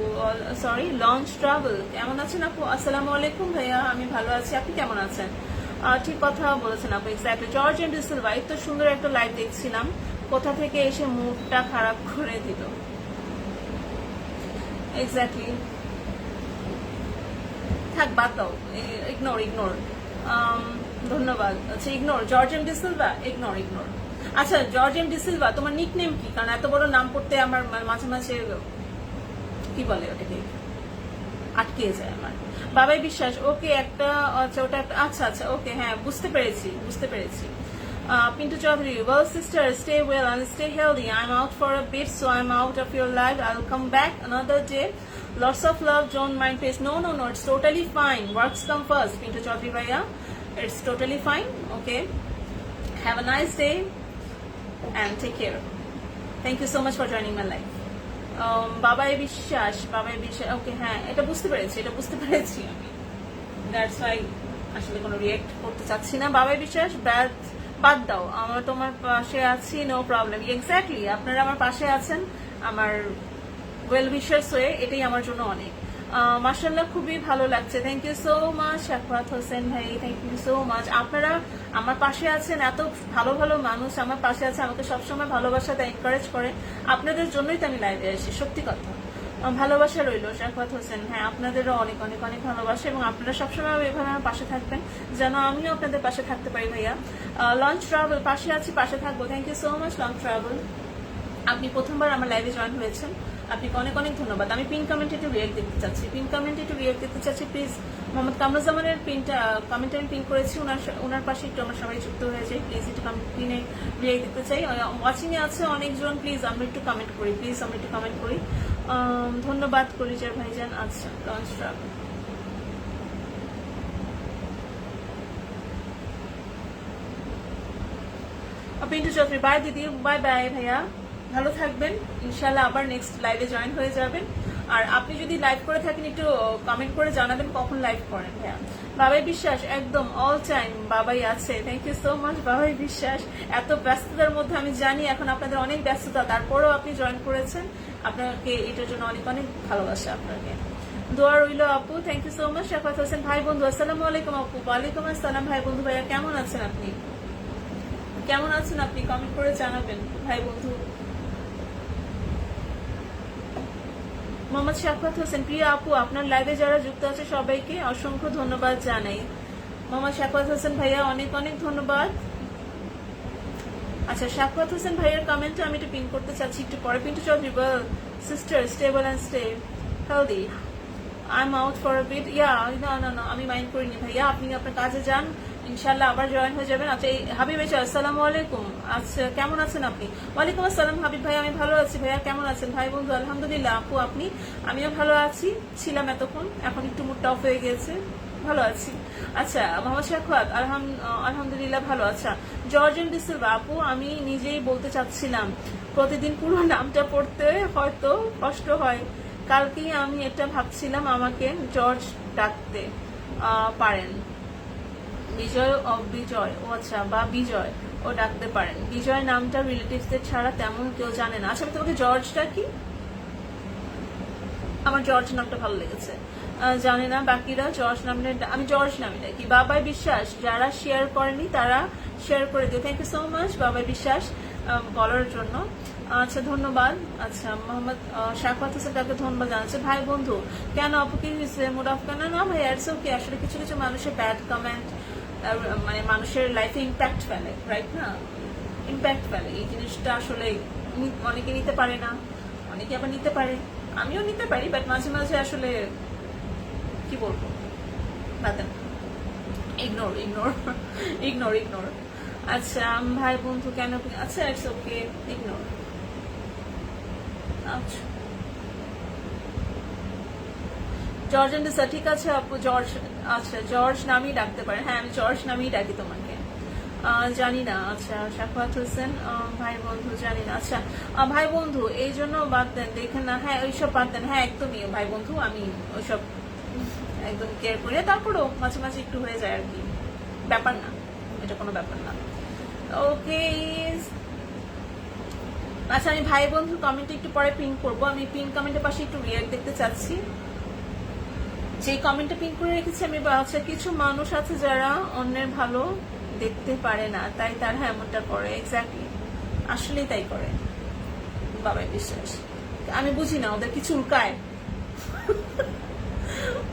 সরি, লঞ্চ ট্রাভেল, কেমন আছেন আপু? আসসালামু আলাইকুম ভাইয়া, আমি ভালো আছি, আপনি কেমন আছেন? ঠিক কথা বলেছেন আপু, এক্স্যাক্টলি। জর্জ এন্ড ডিসিলভা, এত সুন্দর একটা লাইভ দেখছিলাম, কোথা থেকে এসে মুডটা খারাপ করে দিল। এক্স্যাক্টলি, থাক বাদ দাও, ইগনোর ইগনোর। ধন্যবাদ। আচ্ছা ignore. George M D'Silva, ignore ignore. আচ্ছা জর্জ এম ডিসিলভা তোমার নিকনেম কি? কারণ এত বড় নাম পড়তে আমার মাঝে মাঝে কি বলে ওটাকে আটকে যায় আমার। বাবাই বিশ্বাস, ওকে একটা, আচ্ছা ওটা একটা, আচ্ছা আচ্ছা ওকে, হ্যাঁ বুঝতে পেরেছি বুঝতে পেরেছি। Pintu Chaudhary, well sister, stay well and stay healthy. I'm out for a bit, so I'm out of your life. I'll come back another day. Lots of love, don't mind please. No, it's totally fine. Works come first, Pintu Chaudhary Bhaiya. It's totally fine, okay. Have a nice day and take care. Thank you so much for joining my life. বাবাই বিশ্বাস, ওকে হ্যাঁ এটা বুঝতে পেরেছি আমি। That's why আসলে কোনো react করতে চাচ্ছি না। বাবাই বিশ্বাস, বাদ দাও, আমরা তোমার পাশে আছি, নো প্রবলেম। এক্স্যাক্টলি, আপনারা আমার পাশে আছেন, আমার ওয়েল উইশার্স হয়ে, এটাই আমার জন্য অনেক। মাশাআল্লাহ খুবই ভালো লাগছে, thank you so much Shakwat Hossain ভাই, থ্যাংক ইউ সো মাচ। আপনারা আমার পাশে আছেন, এত ভালো ভালো মানুষ আমার পাশে আছে, আমাকে সবসময় ভালোবাসা দেয়, এনকারেজ করে। আপনাদের জন্যই তো আমি লাইভে আসি, সত্যি কথা। ভালোবাসা রইল শাকওয়াত হোসেন, হ্যাঁ আপনাদেরও অনেক অনেক অনেক ভালোবাসা, এবং আপনারা সবসময় এভাবে আমার পাশে থাকবেন যেন আমিও আপনাদের পাশে থাকতে পারি। ভাইয়া লঞ্চ ট্রাভেল, পাশে আছি পাশে থাকবো, thank you so much launch travel. আপনি প্রথমবার আমার লাইভে জয়েন হয়েছেন, আপনাকে অনেক অনেক ধন্যবাদ। আমি পিন কমেন্টে একটু রিয়েক্ট দেখতে চাচ্ছি, প্লিজ। মোহাম্মদ কামরুজ্জামানের কমেন্ট আমি পিন করেছি, ওনার পাশে একটু আমরা সবাই যুক্ত হয়ে যাই, প্লিজ একটু পিনে রিয়েক্ট দেখতে চাই। ওয়াচিং এ আছে অনেকজন, প্লিজ আমরা একটু কমেন্ট করি, ধন্যবাদ কলিজার ভাইজান। আচ্ছা launch travel, Pintu Chowdhury, bye দিদি, বাই বাই ভাইয়া, ভালো থাকবেন, ইনশাল্লাহ আবার নেক্সট লাইভে জয়েন হয়ে যাবেন। আর আপনি যদি লাইভ করে থাকেন একটু কমেন্ট করে জানাবেন কখন লাইভ করেন। ভাইয়া বাবাই বিশ্বাস, একদম অল টাইম বাবাই আছে, থ্যাংক ইউ সো মাচ বাবাই বিশ্বাস। এত ব্যস্ততার মধ্যে আমি জানি এখন আপনাদের অনেক ব্যস্ততা, তারপরেও আপনি জয়েন করেছেন, আপনাকে এটার জন্য অনেক অনেক ভালোবাসা আপনাকে। দোয়া রইল আপু, thank you so much Shakwat Hossain. ভাই বন্ধু আসসালামু আলাইকুম আপু। ওয়ালাইকুম আসসালাম ভাই বন্ধু। ভাইয়া কেমন আছেন আপনি? কমেন্ট করে জানাবেন ভাই বন্ধু। মোহাম্মদ শাকওয়াত হোসেন, প্রিয় আপু আপনার লাইভে যারা যুক্ত আছে সবাইকে অসংখ্য ধন্যবাদ জানাই। মোহাম্মদ শাকওয়াত হোসেন ভাইয়া অনেক অনেক ধন্যবাদ। আচ্ছা শাকওয়াত হোসেন ভাইয়ার কমেন্টে আমি একটু পিন করতে চাচ্ছি একটু পরে। Pintu Chowdhury, well sister stay well and stay healthy. I'm out for a bit. না আমি মাইন্ড করিনি ভাইয়া, আপনি আপনার কাজে যান, ইনশাল্লাহ আবার জয়েন হয়ে যাবেন। আচ্ছা হাবিব ভাই, আসসালামু আলাইকুম। আচ্ছা কেমন আছেন আপনি? ওয়ালাইকুম আসসালাম হাবিব ভাই, আমি ভালো আছি। ভাইয়া কেমন আছেন? ভাই বন্ধু আলহামদুলিল্লাহ। আপু আপনি? আমিও ভালো আছি, ছিলাম এতক্ষণ, এখন একটু মুডটা অফ হয়ে গেছে, ভালো আছি। আচ্ছা মোহাম্মদ শাকওয়াত, আলহামদুলিল্লাহ ভালো। আচ্ছা জর্জ এম ডিসিলভা, আপু আমি নিজেই বলতে চাচ্ছিলাম, প্রতিদিন পুরো নামটা পড়তে হয়তো কষ্ট হয়, কালকেই আমি এটা ভাবছিলাম, আমাকে জর্জ ডাকতে পারেন, বিজয় বিজয়, ও আচ্ছা, বা বিজয় ও ডাকতে পারেন। বিজয় নামটা রিলেটিভসদের ছাড়া তেমন কেউ জানে না। আচ্ছা তোমাকে জর্জটা কি? আমার জর্জ নামটা ভালো লেগেছে, জানে না বাকিরা জর্জ নামে, আমি জর্জ নামে ডাকি। বাবাই বিশ্বাস, যারা শেয়ার করেনি তারা শেয়ার করে দিও। থ্যাংক ইউ সো মাচ বাবাই বিশ্বাস বলার জন্য। আচ্ছা ধন্যবাদ। আচ্ছা মোহাম্মদ শাকওয়াত হোসেন তাকে ধন্যবাদ জানাচ্ছে। ভাই বন্ধু কেন আপু কি মুড অফ কেন? না ভাই ইটস ওকে, আসলে কিছু কিছু মানুষের ব্যাড কমেন্ট মানে মানুষের লাইফে ইম্প্যাক্ট ফেলে, রাইট না? ইম্প্যাক্ট ফেলে, এই জিনিসটা আসলে অনেকে নিতে পারে না, অনেকে আবার নিতে পারে, আমিও নিতে পারি, বাট মাঝে মাঝে আসলে কি বলবো, ইগনোর। আচ্ছা ভাই বন্ধু কেন? আচ্ছা ইটস ওকে, ইগনোর। আচ্ছা জর্জ এন্ড স্যার, ঠিক আছে আপু জর্জ, আচ্ছা জর্জ নামেই ডাকতে পারেন। হ্যাঁ আমি জর্জ নামেই ডাকি তোমাকে, জানি না। আচ্ছা শাকওয়াত হোসেন, ভাই বন্ধু জানি না। আচ্ছা ভাই বন্ধু এই জন্য বাদ দেন, দেখেন না, হ্যাঁ ওইসব বাদ দেন, হ্যাঁ একদমই ভাই বন্ধু, আমি ওইসব একদম কেয়ার করি, তারপরেও মাঝে মাঝে একটু হয়ে যায় আর কি, ব্যাপার না, এটা কোনো ব্যাপার না। ওকে আচ্ছা আমি ভাই বন্ধু কমেন্টে একটু পরে পিন করবো, আমি পিন কমেন্টের পাশে একটু রিয়াক্ট দেখতে চাচ্ছি। যে কমেন্টটা পিন করে রেখেছি আমি, আচ্ছা কিছু মানুষ আছে যারা অন্যের ভালো দেখতে পারে না, তাই তারা এমনটা করে। এক্স্যাক্টলি, আসলেই তাই করে বাবাই বিশ্বাস। আমি বুঝি না ওদের কি চুলকায়,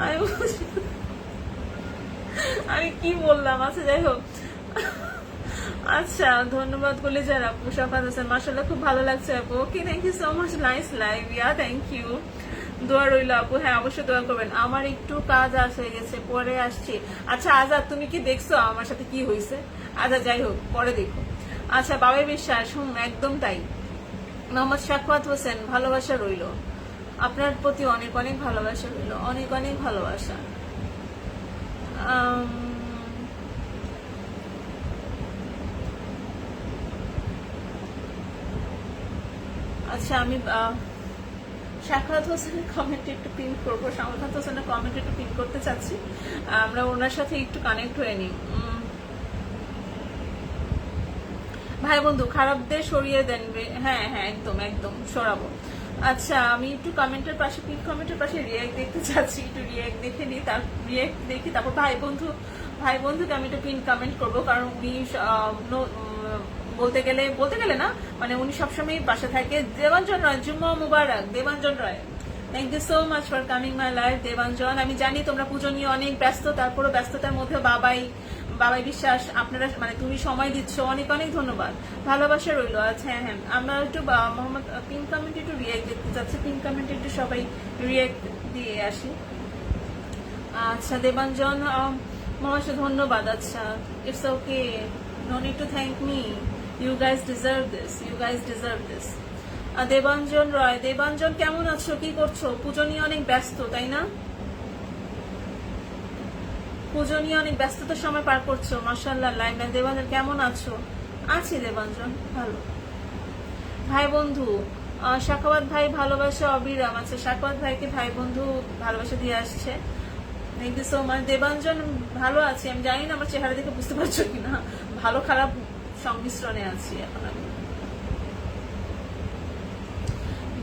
আমি বুঝি আমি কি বললাম, আচ্ছা যাই হোক। আচ্ছা ধন্যবাদ বলে যারা আপু শাফাত হোসেন, মাশাআল্লাহ খুব ভালো লাগছে আপু। Okay thank you so much, nice live, yeah thank you. দোয়া রইল আপু, হ্যাঁ অবশ্যই দোয়া করবেন। আমার একটু কাজ হয়ে গেছে, পরে আসছি। আচ্ছা আজাদ তুমি কি দেখছো আমার সাথে কি হয়েছে? আচ্ছা যাই হোক পরে দেখো। আচ্ছা বাবাই বিশ্বাস, একদম তাই। মোহাম্মদ শাফাত হোসেন, ভালোবাসা রইল আপনার প্রতি, অনেক অনেক ভালোবাসা রইল, অনেক অনেক ভালোবাসা। আচ্ছা আমি শাখাত হোসেনের কমেন্ট একটু পিন করবো, শাখাত হোসেনের কমেন্ট একটু পিন করতে চাচ্ছি, আমরা ওনার সাথে একটু কানেক্ট হয়ে নিই। ভাই বন্ধু খারাপদের সরিয়ে দেন, হ্যাঁ হ্যাঁ একদম একদম সরাবো। আচ্ছা আমি একটু কমেন্টের পাশে, পিন কমেন্টের পাশে রিয়াক্ট দেখতে চাচ্ছি, একটু রিয়াক্ট দেখে নিই, তার রিয়াক্ট দেখি তারপর ভাই বন্ধুকে আমি একটু পিন কমেন্ট করবো, কারণ উনি বলতে গেলে না, মানে উনি সবসময় পাশে থাকে। দেবাঞ্জন রয়, জুম্মা মুবারক Debanjan Roy, thank you so much for coming my life Debanjan. আমি জানি তোমরা পুজো নিয়ে অনেক ব্যস্ত, তারপরও ব্যস্ততার মধ্যে বাবাই বিশ্বাস আপনারা মানে তুমি সময় দিচ্ছ, অনেক অনেক ধন্যবাদ, ভালোবাসা রইলো। আচ্ছা হ্যাঁ আমরা একটু মোহাম্মদ পিন কমেন্ট একটু রিয়াক্ট দেখতে চাচ্ছি, পিন কমেন্ট একটু সবাই রিয়াক্ট দিয়ে আসি। আচ্ছা দেবাঞ্জন মহাশয় ধন্যবাদ। আচ্ছা it's okay, no need to thank me, you guys deserve this, you guys deserve this. Debanjan Roy, Debanjan কেমন আছো, কি করছো? পুজো নিয়ে অনেক ব্যস্ত তাই না? পুজো নিয়ে অনেক ব্যস্ততার সময় পার করছো, মাশাআল্লাহ। লাইভ দেবাঞ্জন কেমন আছো? আছি দেবাঞ্জন ভালো। ভাই বন্ধু শাখাওয়াত ভাই ভালোবাসা অবিরাম। আচ্ছা শাখাওয়াত ভাইকে ভাই বন্ধু ভালোবাসা দিয়ে আসছে, thank you so much. Debanjan ভালো আছি, আমি জানি না আমার চেহারা দেখে বুঝতে পারছো কিনা, ভালো খারাপ সংমিশ্রণে আছি এখন আমি।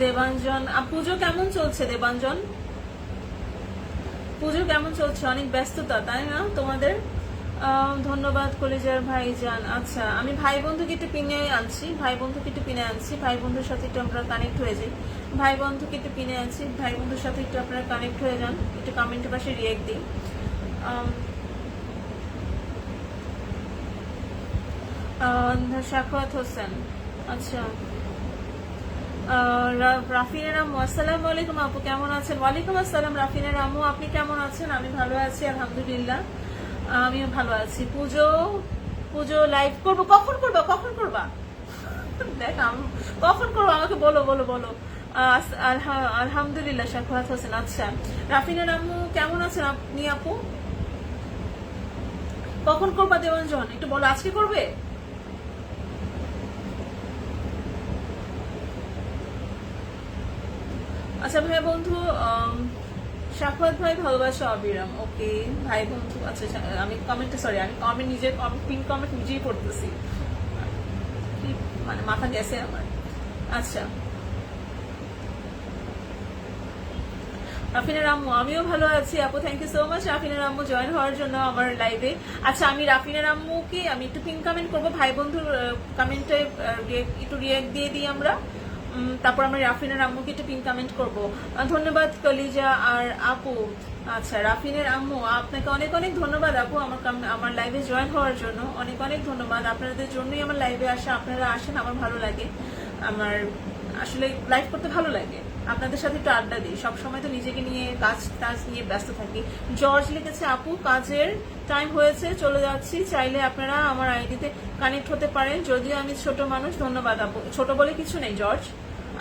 দেবাঞ্জন পুজো কেমন চলছে? দেবাঞ্জন পুজো কেমন চলছে? অনেক ব্যস্ততা তাই না তোমাদের? ধন্যবাদ কলিজার ভাইজান। আচ্ছা আমি ভাই বন্ধুকে একটু পিনে আনছি, ভাই বন্ধুকে একটু পিনে আনছি, ভাই বন্ধুর সাথে একটু আমরা কানেক্ট হয়ে যাই, ভাই বন্ধুকে একটু পিনে আনছি, ভাই বন্ধুর সাথে একটু আপনারা কানেক্ট হয়ে যান, একটু কমেন্টের পাশে রিয়েক্ট দিই। শাখাওয়াত হোসেন, আচ্ছা রাফিনের আম্মু, আসসালামু আলাইকুম আপু কেমন আছেন? ওয়ালাইকুম আসসালাম রাফিনের আম্মু, আপনি কেমন আছেন? আমি ভালো আছি আলহামদুলিল্লাহ, আমিও ভালো আছি। পুজো লাইভ করবো, কখন করবা দেখ কখন করবো আমাকে বলো বলো বলো। আলহামদুলিল্লাহ শাখাওয়াত হোসেন। আচ্ছা রাফিনের আম্মু কেমন আছেন আপনি আপু? কখন করবা দেবাঞ্জন একটু বলো, আজকে করবে? আচ্ছা ভাই বন্ধু শাখাওয়াত ভাই ভালোবাসা অবিরাম, ওকে ভাই বন্ধু। আচ্ছা আমি কমেন্টে সরি, আমি কমেন্ট নিজে পিন কমেন্ট নিজেই পড়তেছি, মানে মাথা গেছে আমার। আচ্ছা রাফিনের আম্মু, আমিও ভালো আছি আপু, থ্যাংক ইউ সো মাচ রাফিনের আম্মু জয়েন হওয়ার জন্য আমার লাইভে। আচ্ছা আমি রাফিনের আম্মুকে আমি একটু পিন কমেন্ট করবো, ভাই বন্ধুর কমেন্টে একটু রিয়াক্ট দিয়ে দিই আমরা, তারপর আমরা রাফিনের আম্মুকে একটু পিন কমেন্ট করবো। ধন্যবাদ কলিজা আর আপু। আচ্ছা রাফিনের আম্মু আপনাকে অনেক অনেক ধন্যবাদ আপু আমার লাইভে জয়েন হওয়ার জন্য, অনেক অনেক ধন্যবাদ। আপনাদের জন্যই আমার লাইভে আসা, আপনারা আসেন আমার ভালো লাগে, আমার আসলে লাইভ করতে ভালো লাগে, আপনাদের সাথে একটু আড্ডা দিই, সবসময় তো নিজেকে নিয়ে কাজ নিয়ে ব্যস্ত থাকি। জর্জ লিখেছে আপু কাজের টাইম হয়েছে চলে যাচ্ছি, চাইলে আপনারা আমার আইডিতে কানেক্ট হতে পারেন, যদিও আমি ছোট মানুষ। ধন্যবাদ আপু, ছোট বলে কিছু নেই জর্জ,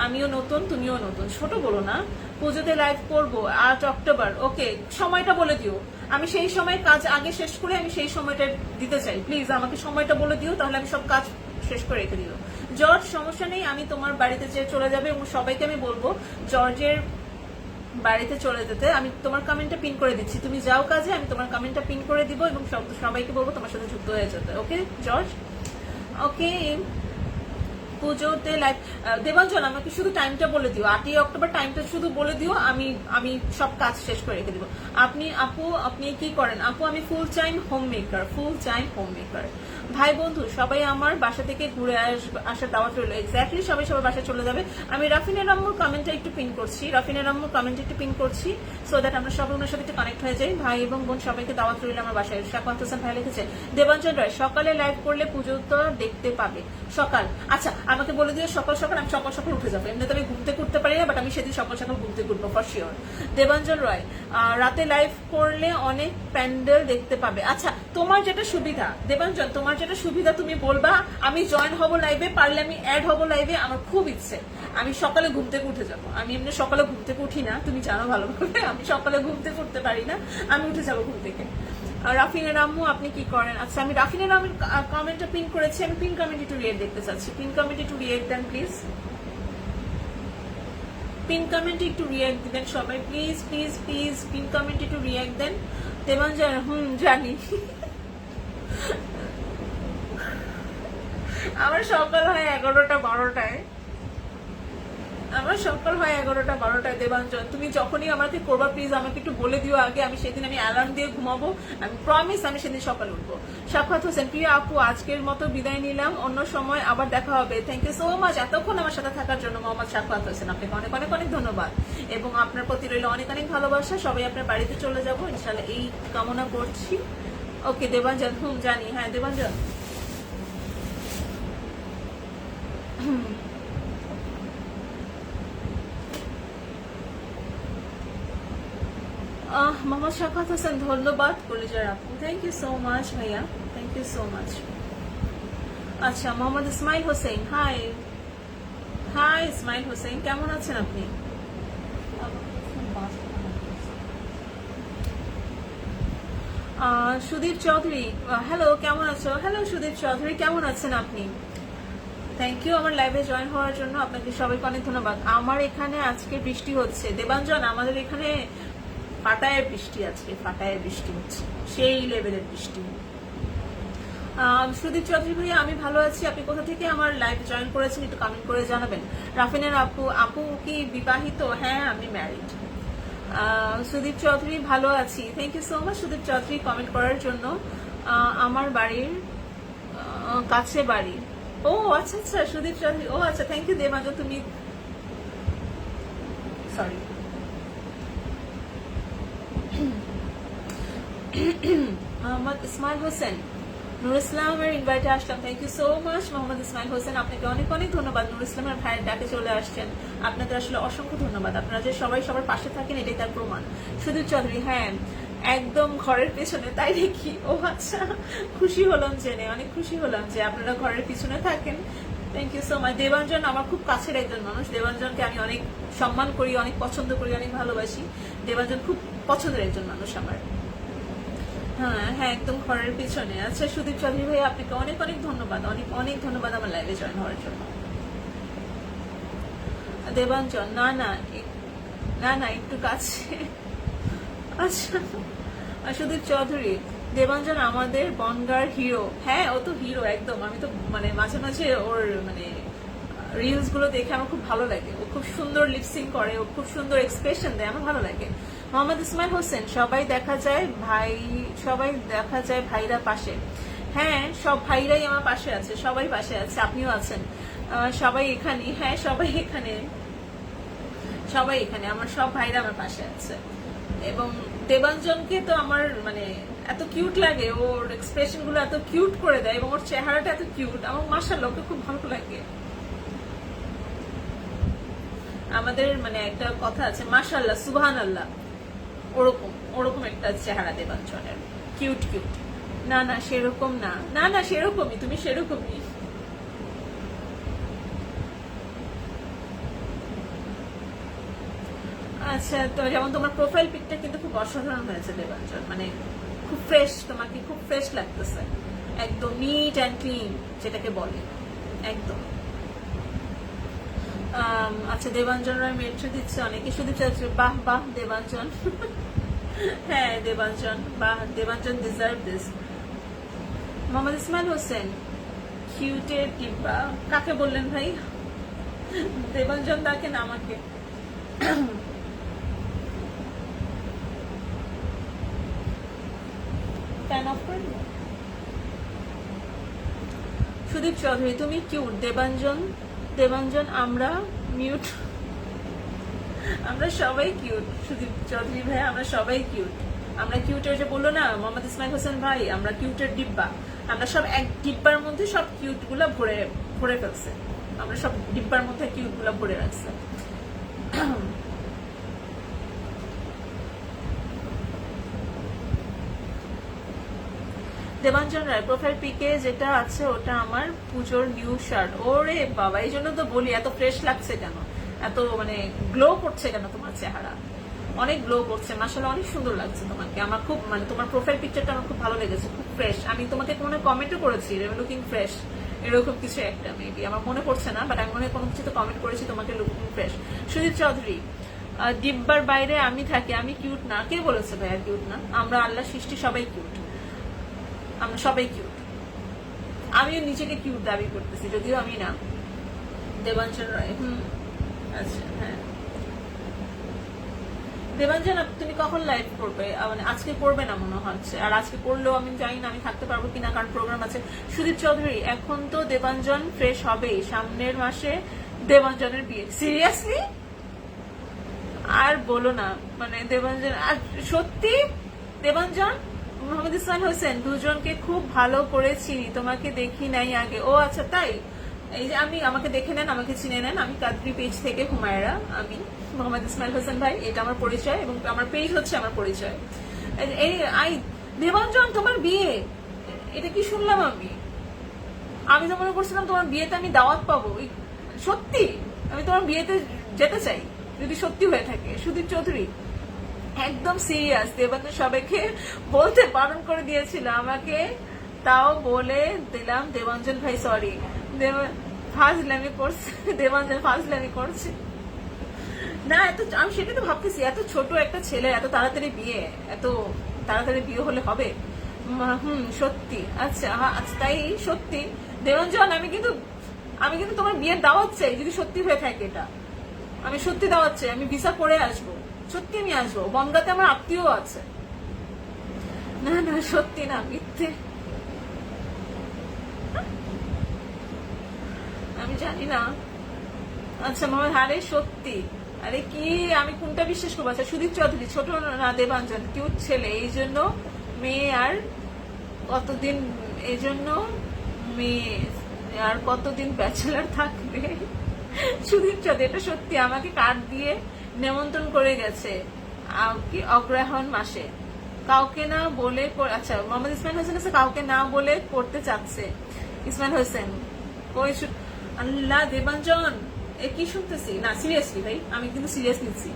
আমিও নতুন তুমিও নতুন, ছোট বলো না। পুজোতে লাইভ করবো 8 অক্টোবর, ওকে সময়টা বলে দিও, আমি সেই সময় কাজ আগে শেষ করে আমি সেই সময়টা দিতে চাই, প্লিজ আমাকে সময়টা বলে দিও, তাহলে আমি সব কাজ শেষ করে রেখে দিও। জর্জ সমস্যা নেই, আমি তোমার বাড়িতে যে চলে যাবে এবং সবাইকে আমি বলবো জর্জের বাড়িতে চলে যেতে, আমি তোমার কমেন্টটা পিন করে দিচ্ছি, তুমি যাও কাজে, আমি তোমার কমেন্টটা পিন করে দিব এবং সবাইকে বলবো তোমার সাথে যুক্ত হয়ে যেতে, ওকে জর্জ? ওকে পুজোতে লাইভ। দেবাঞ্জন আমাকে শুধু টাইমটা বলে দিও, 8ই অক্টোবর টাইমটা শুধু বলে দিও, আমি আমি সব কাজ শেষ করে রেখে দিব। আপনি কি করেন? আপু আমি ফুল টাইম হোম মেকার। ভাই বন্ধু সবাই আমার বাসা থেকে ঘুরে আসার দাওয়াত রইল। এক্স্যাক্টলি সবাই বাসায় চলে যাবে। আমি রাফিনা রাম্মুর কমেন্টটা একটু পিন করছি সো দ্যাট আমরা সবাই ওনার সাথে একটু কানেক্ট হয়ে যাই। ভাই এবং বোন সবাইকে দাওয়াত রইল আমার বাসায়। শাকওয়াত হোসেন ভাই লিখেছে দেবাঞ্জন রায় সকালে লাইভ করলে পুজো তো দেখতে পাবে। সকাল, আচ্ছা আমাকে বলে দিও সকাল আমি সকাল উঠে যাবো। এমনিতে আমি ঘুমতে করতে পারি না, বাট আমি সেদিন সকাল ঘুমতে করবো ফর শিওর। দেবাঞ্জন রায় রাতে লাইভ করলে অনেক প্যান্ডেল দেখতে পাবে। আচ্ছা তোমার যেটা সুবিধা দেবাঞ্জন, তোমার যেটা সুবিধা তুমি বলবা, আমি জয়েন হব লাইভে, পারলে আমি অ্যাড হব লাইভে। আমার খুব ইচ্ছে আমি সকালে ঘুম থেকে উঠে যাবো। আমি এমনি সকালে ঘুম থেকে উঠি না, তুমি জানো ভালোভাবে, আমি সকালে ঘুম থেকে উঠতে পারি না, আমি উঠে যাবো ঘুম থেকে। রাফিনা রাম্মু আপনি কি করেন? আচ্ছা আমি রাফিনা রামের কমেন্টটা পিন করেছি, আমি পিন কমেন্ট একটু রিয়েক্ট দেখতে চাচ্ছি। পিন কমেন্ট একটু রিয়েক্ট দেন প্লিজ, পিন কমেন্ট একটু রিয়েক্ট দিবেন সবাই please please please, pin comment একটু রিয়েক্ট দেন। দেবাঞ্জন জানি আমার সকাল হয় 11টা 12টায়, আমার সকাল হয় 11টা 12টায়। দেবাঞ্জন তুমি যখনই আমাকে করবা প্লিজ আমাকে একটু বলে দিও আগে, আমি সেদিন আমি অ্যালার্ম দিয়ে ঘুমাবো, আমি প্রমিস আমি সেদিন সকালে উঠবো। শাকওয়াত হোসেন প্রিয় আপু আজকের মতো বিদায় নিলাম, অন্য সময় আবার দেখা হবে। থ্যাংক ইউ সো মাচ এতক্ষণ আমার সাথে থাকার জন্য মোহাম্মদ শাকওয়াত হোসেন, আপনাকে অনেক অনেক অনেক ধন্যবাদ এবং আপনার প্রতি রইল অনেক অনেক ভালোবাসা। সবাই আপনার বাড়িতে চলে যাবো ইনশাল্লাহ এই কামনা করছি। ওকে দেবাঞ্জন জানি, হ্যাঁ দেবাঞ্জন মোহাম্মদ শাকওয়াত হোসেন ধন্যবাদ কলিজার আপু, থ্যাংক ইউ সো মাচ ভাইয়া, থ্যাংক ইউ সো মাচ। আচ্ছা মোহাম্মদ ইসমাইল হোসেন, হাই ইসমাইল হোসেন কেমন আছেন আপনি? সুদীপ চৌধুরী হ্যালো কেমন আছো? হ্যালো সুদীপ চৌধুরী কেমন আছেন আপনি? থ্যাংক ইউ আমার লাইভে জয়েন হওয়ার জন্য, আপনাকে সবাইকে অনেক ধন্যবাদ। আমার এখানে আজকে বৃষ্টি হচ্ছে দেবাঞ্জন, আমাদের এখানে ফাটায় বৃষ্টি, আজকে ফাটায় বৃষ্টি হচ্ছে, সেই লেভেলের বৃষ্টি। সুদীপ চৌধুরী ভাইয়া আমি ভালো আছি, আপনি কোথা থেকে আমার লাইভ জয়েন করেছেন একটু কমেন্ট করে জানাবেন। রাফিনের আপু কি বিবাহিত? হ্যাঁ আমি ম্যারিড। সুদীপ চৌধুরী ভালো আছি, thank you so much Sudip Chowdhury comment করার জন্য। আমার বাড়ির কাছে বাড়ি। ও আচ্ছা আচ্ছা সুদীপ চৌধুরী, ও আচ্ছা থ্যাংক ইউ দেবাঞ্জন, তুমি সরি মোহাম্মদ ইসমাইল হোসেন নুর ইসলামের ইনভাইটে আসলাম, thank you so much Mohammad Ismail Hossain, আপনাকে অনেক অনেক ধন্যবাদ। নুর ইসলামের ভাইয়ের ডাকে চলে আসছেন, আপনাদের আসলে অসংখ্য ধন্যবাদ। আপনারা যে সবাই সবার পাশে থাকেন এটাই তার প্রমাণ। সুদীপ চৌধুরী হ্যাঁ একদম ঘরের পেছনে, তাই দেখি, ও আচ্ছা খুশি হলাম জেনে, অনেক খুশি হলাম যে আপনারা ঘরের পিছনে থাকেন, thank you so much. Debanjan আমার খুব কাছের একজন মানুষ, দেবাঞ্জনকে আমি অনেক সম্মান করি, অনেক পছন্দ করি, অনেক ভালোবাসি। দেবাঞ্জন খুব পছন্দের একজন মানুষ আমার। হ্যাঁ একদম ঘরের পিছনে। আচ্ছা সুদীপ চৌধুরী ভাই আপনাকে অনেক অনেক ধন্যবাদ, অনেক অনেক ধন্যবাদ আমার লাইভে জয়েন হওয়ার জন্য। দেবাঞ্জন না একটু কাছে। আচ্ছা সুদীপ চৌধুরী দেবাঞ্জন আমাদের বনগার হিরো। হ্যাঁ ও তো হিরো একদম, আমি তো মানে মাঝে মাঝে ওর মানে রিলস গুলো দেখে আমার খুব ভালো লাগে, ও খুব সুন্দর লিপসিং করে, ও খুব সুন্দর এক্সপ্রেশন দেয়, আমার ভালো লাগে। মোহাম্মদ ইসমাইল হোসেন সবাই দেখা যায় ভাইরা পাশে। হ্যাঁ সব ভাইরাই আমার পাশে আছে, সবাই পাশে আছে, আপনিও আছেন, সবাই এখানে, হ্যাঁ সবাই এখানে আমার সব ভাইরা আমার পাশে আছে। এবং দেবাঞ্জনকে তো আমার মানে এত কিউট লাগে, ওর এক্সপ্রেশন গুলো এত কিউট করে দেয় এবং ওর চেহারাটা এত কিউট, আমার মাশাআল্লাহ ওকে খুব ভালো লাগে। আমাদের মানে একটা কথা আছে মাশাআল্লাহ সুবহানাল্লাহ, ওরকম একটা চেহারা দেবাঞ্জনের, কিউট। না সেরকম না সেরকমই, তুমি সেরকমই। আচ্ছা তো যেমন তোমার প্রোফাইল পিকটা কিন্তু খুব অসাধারণ হয়েছে দেবাঞ্জন, মানে খুব ফ্রেশ, তোমাকে খুব ফ্রেশ লাগতেছে, একদম নিট অ্যান্ড ক্লিন যেটাকে বলে একদম। আচ্ছা দেবাঞ্জন রায় মেট্রো দিচ্ছে অনেকে, শুধু চাচ্ছে বাহ দেবাঞ্জন। হ্যাঁ দেবাঞ্জন বাহ, দেবাঞ্জন ডিজার্ভ দিস। মোহাম্মদ ইসমাইল হোসেন কিউটের ডিব্বা কাকে বললেন ভাই? দেবাঞ্জন দাকে না আমাকে? ফ্যান অফ করে দিও। সুদীপ চৌধুরী তুমি কিউট। দেবাঞ্জন আমরা মিউট। আমরা সবাই কিউট সুদীপ চৌধুরী ভাই, আমরা সবাই কিউট। আমরা কিউটের যে বললো না মোহাম্মদ ইসমাইল হোসেন ভাই, আমরা কিউটের ডিব্বা। আমরা সব এক ডিব্বার মধ্যে সব কিউট গুলা ভরে ফেলছে। আমরা সব ডিব্বার মধ্যে কিউট গুলা ভরে রাখছে। দেবাঞ্জন রায় প্রোফাইল পিকে যেটা আছে ওটা আমার পুজোর নিউ শার্ট। ওরে বাবা, এই জন্য তো বলি এত ফ্রেশ লাগছে কেন, এত মানে গ্লো করছে কেন তোমার চেহারা? অনেক গ্লো করছে মাশাআল্লাহ, অনেক সুন্দর লাগছে তোমাকে। আমার খুব মানে তোমার প্রোফাইল পিকচারটা আমার খুব ভালো লেগেছে, খুব ফ্রেশ। আমি তোমাকে কোনো কমেন্টও করেছি লুকিং ফ্রেশ, এরকম কিছু একটা মেবি আমার মনে পড়ছে না, বাট আমি মনে কোনো কিছু তো কমেন্ট করেছি তোমাকে লুকিং ফ্রেশ। সুদীপ চৌধুরী ডিব্বার বাইরে আমি থাকি, আমি কিউট না। কে বলেছে ভাইয়া কিউট না? আমরা আল্লাহ সৃষ্টি সবাই কিউট, আমরা সবাই কিউট। আমিও নিজেকে কিউট দাবি করতেছি, যদিও আমি না। দেবাঞ্জন রায় আচ্ছা হ্যাঁ। দেবাঞ্জন তুমি কখন লাইভ করবে? মানে আজকে করবে না মনে হচ্ছে, আর আজকে করলেও আমি জানি না আমি থাকতে পারবো কিনা, কারণ প্রোগ্রাম আছে। সুদীপ চৌধুরী এখন তো দেবাঞ্জন ফ্রেশ হবেই, সামনের মাসে দেবাঞ্জনের বিয়ে। সিরিয়াসলি? আর বলো না, মানে দেবাঞ্জন আর সত্যি দেবাঞ্জন মোহাম্মদ ইসমাইল হোসেন দুজনকে খুব ভালো করে চিনি, তোমাকে দেখি নাই আগে। ও আচ্ছা তাই? এই যে আমাকে দেখে নেন, আমাকে চিনে নেন। আমি কাদ্রি পেজ থেকে হুমায়রা, আমি মোহাম্মদ ইসমাইল হোসেন ভাই, এটা আমার পরিচয় এবং আমার পেজ হচ্ছে আমার পরিচয়। এই দেবাঞ্জন তোমার বিয়ে, এটা কি শুনলাম আমি তো মনে করছিলাম তোমার বিয়েতে আমি দাওয়াত পাবো। সত্যি আমি তোমার বিয়েতে যেতে চাই যদি সত্যি হয়ে থাকে। সুদীপ চৌধুরী একদম সিরিয়াস। দেবাঞ্জন সবাইকে বলতে বারণ করে দিয়েছিল, আমাকে তাও বলে দিলাম। দেবাঞ্জন ভাই সরি, ফাজলামি করছে, দেবাঞ্জন ফাজলামি করছে না। আমি সেটা তো ভাবতেছি, এত ছোট একটা ছেলে, এত তাড়াতাড়ি বিয়ে হলে হবে? সত্যি? আচ্ছা তাই সত্যি দেবাঞ্জন, আমি কিন্তু তোমার বিয়ের দাওয়াত চাই যদি সত্যি হয়ে থাকে। এটা আমি সত্যি দাওয়াত চাই, আমি ভিসা করে আসবো, সত্যি আমি আসবো। বনগাঁতে আমার আত্মীয় আছে। না না সত্যি না, মিথ্যে। আমি জানি না। আচ্ছা মোহাম্মদ হারে সত্যি? আরে কি আমি কোনটা বিশ্বাস করবো? আচ্ছা সুদীপ চৌধুরী ছোট না দেবাঞ্জন কিউট ছেলে, এই জন্য মেয়ে আর কতদিন, এই জন্য মেয়ে আর কতদিন ব্যাচেলার থাকবে। সুদীপ চৌধুরী এটা সত্যি, আমাকে কার্ড দিয়ে নেমন্ত্রণ করে গেছে অগ্রহায়ণ মাসে, কাউকে না বলে। আচ্ছা মোহাম্মদ ইসমাইল হোসেন আছে, কাউকে না বলে করতে চাচ্ছে। ইসমাইল হোসেন ওই আল্লাহ দেবাঞ্জন এ কি শুনতেছি না। সিরিয়াসলি ভাই, আমি কিন্তু সিরিয়াস নিচ্ছি।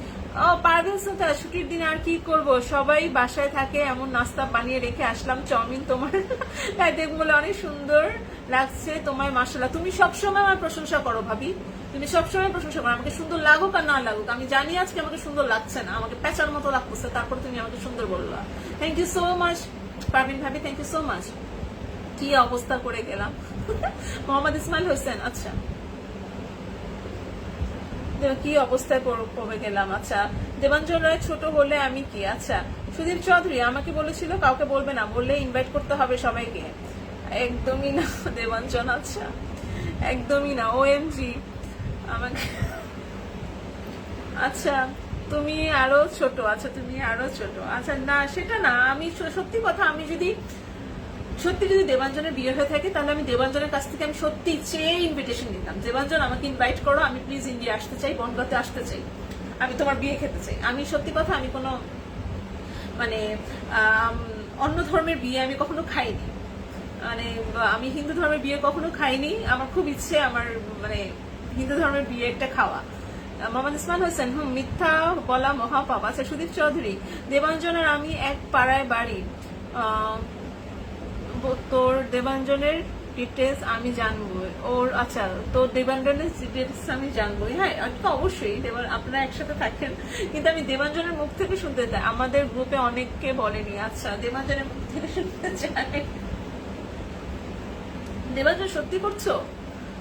পারবেন না, ছুটির দিন আর কি করব, সবাই বাসায় থাকে, এমন নাস্তা বানিয়ে রেখে আসলাম চাউমিন তোমার। তাই দেখবো বলে অনেক সুন্দর লাগছে তোমায় মাশাআল্লাহ। তুমি সবসময় আমার প্রশংসা করো ভাবি, তুমি সবসময় প্রশংসা করো। আমাকে সুন্দর লাগুক আর না লাগুক, আমি জানি আজকে আমাকে সুন্দর লাগছে না, আমাকে পেঁচার মতো লাগতেছে, তারপর তুমি আমাকে সুন্দর বললা। Thank you so much Parvin ভাবি, থ্যাংক ইউ সো মাচ। কি অবস্থা করে গেলাম। মোহাম্মদ ইসমাইল হোসেন আচ্ছা কি অবস্থায় পড়ে গেলাম। আচ্ছা দেবাঞ্জন রায় ছোট হলে আমি কি? আচ্ছা সুদীপ চৌধুরী আমাকে বলেছিল কাউকে বলবে না, বললে ইনভাইট করতে হবে সবাইকে। একদমই না দেবাঞ্জন, আচ্ছা একদমই না। ওএমজি আমাকে আচ্ছা তুমি আরো ছোট। আচ্ছা তুমি আরো ছোট। আচ্ছা না সেটা না, আমি সত্যি কথা, আমি যদি দেবাঞ্জনের বিয়ে হয়ে থাকে তাহলে আমি দেবাঞ্জনের কাছ থেকে আমি সত্যি চেয়ে ইনভিটেশন নিতাম। দেবাঞ্জন আমাকে ইনভাইট করো, আমি প্লিজ ইন্ডিয়া আসতে চাই, বনগাঁতে আসতে চাই, আমি তোমার বিয়ে খেতে চাই। আমি সত্যি কথা, আমি কোনো মানে অন্য ধর্মের বিয়ে আমি কখনো খাইনি, মানে আমি হিন্দু ধর্মের বিয়ে কখনো খাইনি। আমার খুব ইচ্ছে আমার মানে হিন্দু ধর্মের বিয়ে একটা খাওয়া। মোহাম্মদ ইসমাইল হোসেন মিথ্যা বলা মহাপাপ। আচ্ছা সুদীপ চৌধুরী দেবাঞ্জনের আমি এক পাড়ায় বাড়ি, তোর দেবাঞ্জনের ডিটেলস আমি জানবো ওর। আচ্ছা তোর দেবাঞ্জনের ডিটেলস আমি জানবো। হ্যাঁ অবশ্যই আপনারা একসাথে থাকেন, কিন্তু আমি দেবাঞ্জনের মুখ থেকে শুনতে চাই, আমাদের গ্রুপে অনেককে বলেনি। আচ্ছা দেবাঞ্জনের মুখ থেকে শুনতে চাই। দেবাঞ্জন সত্যি করছো?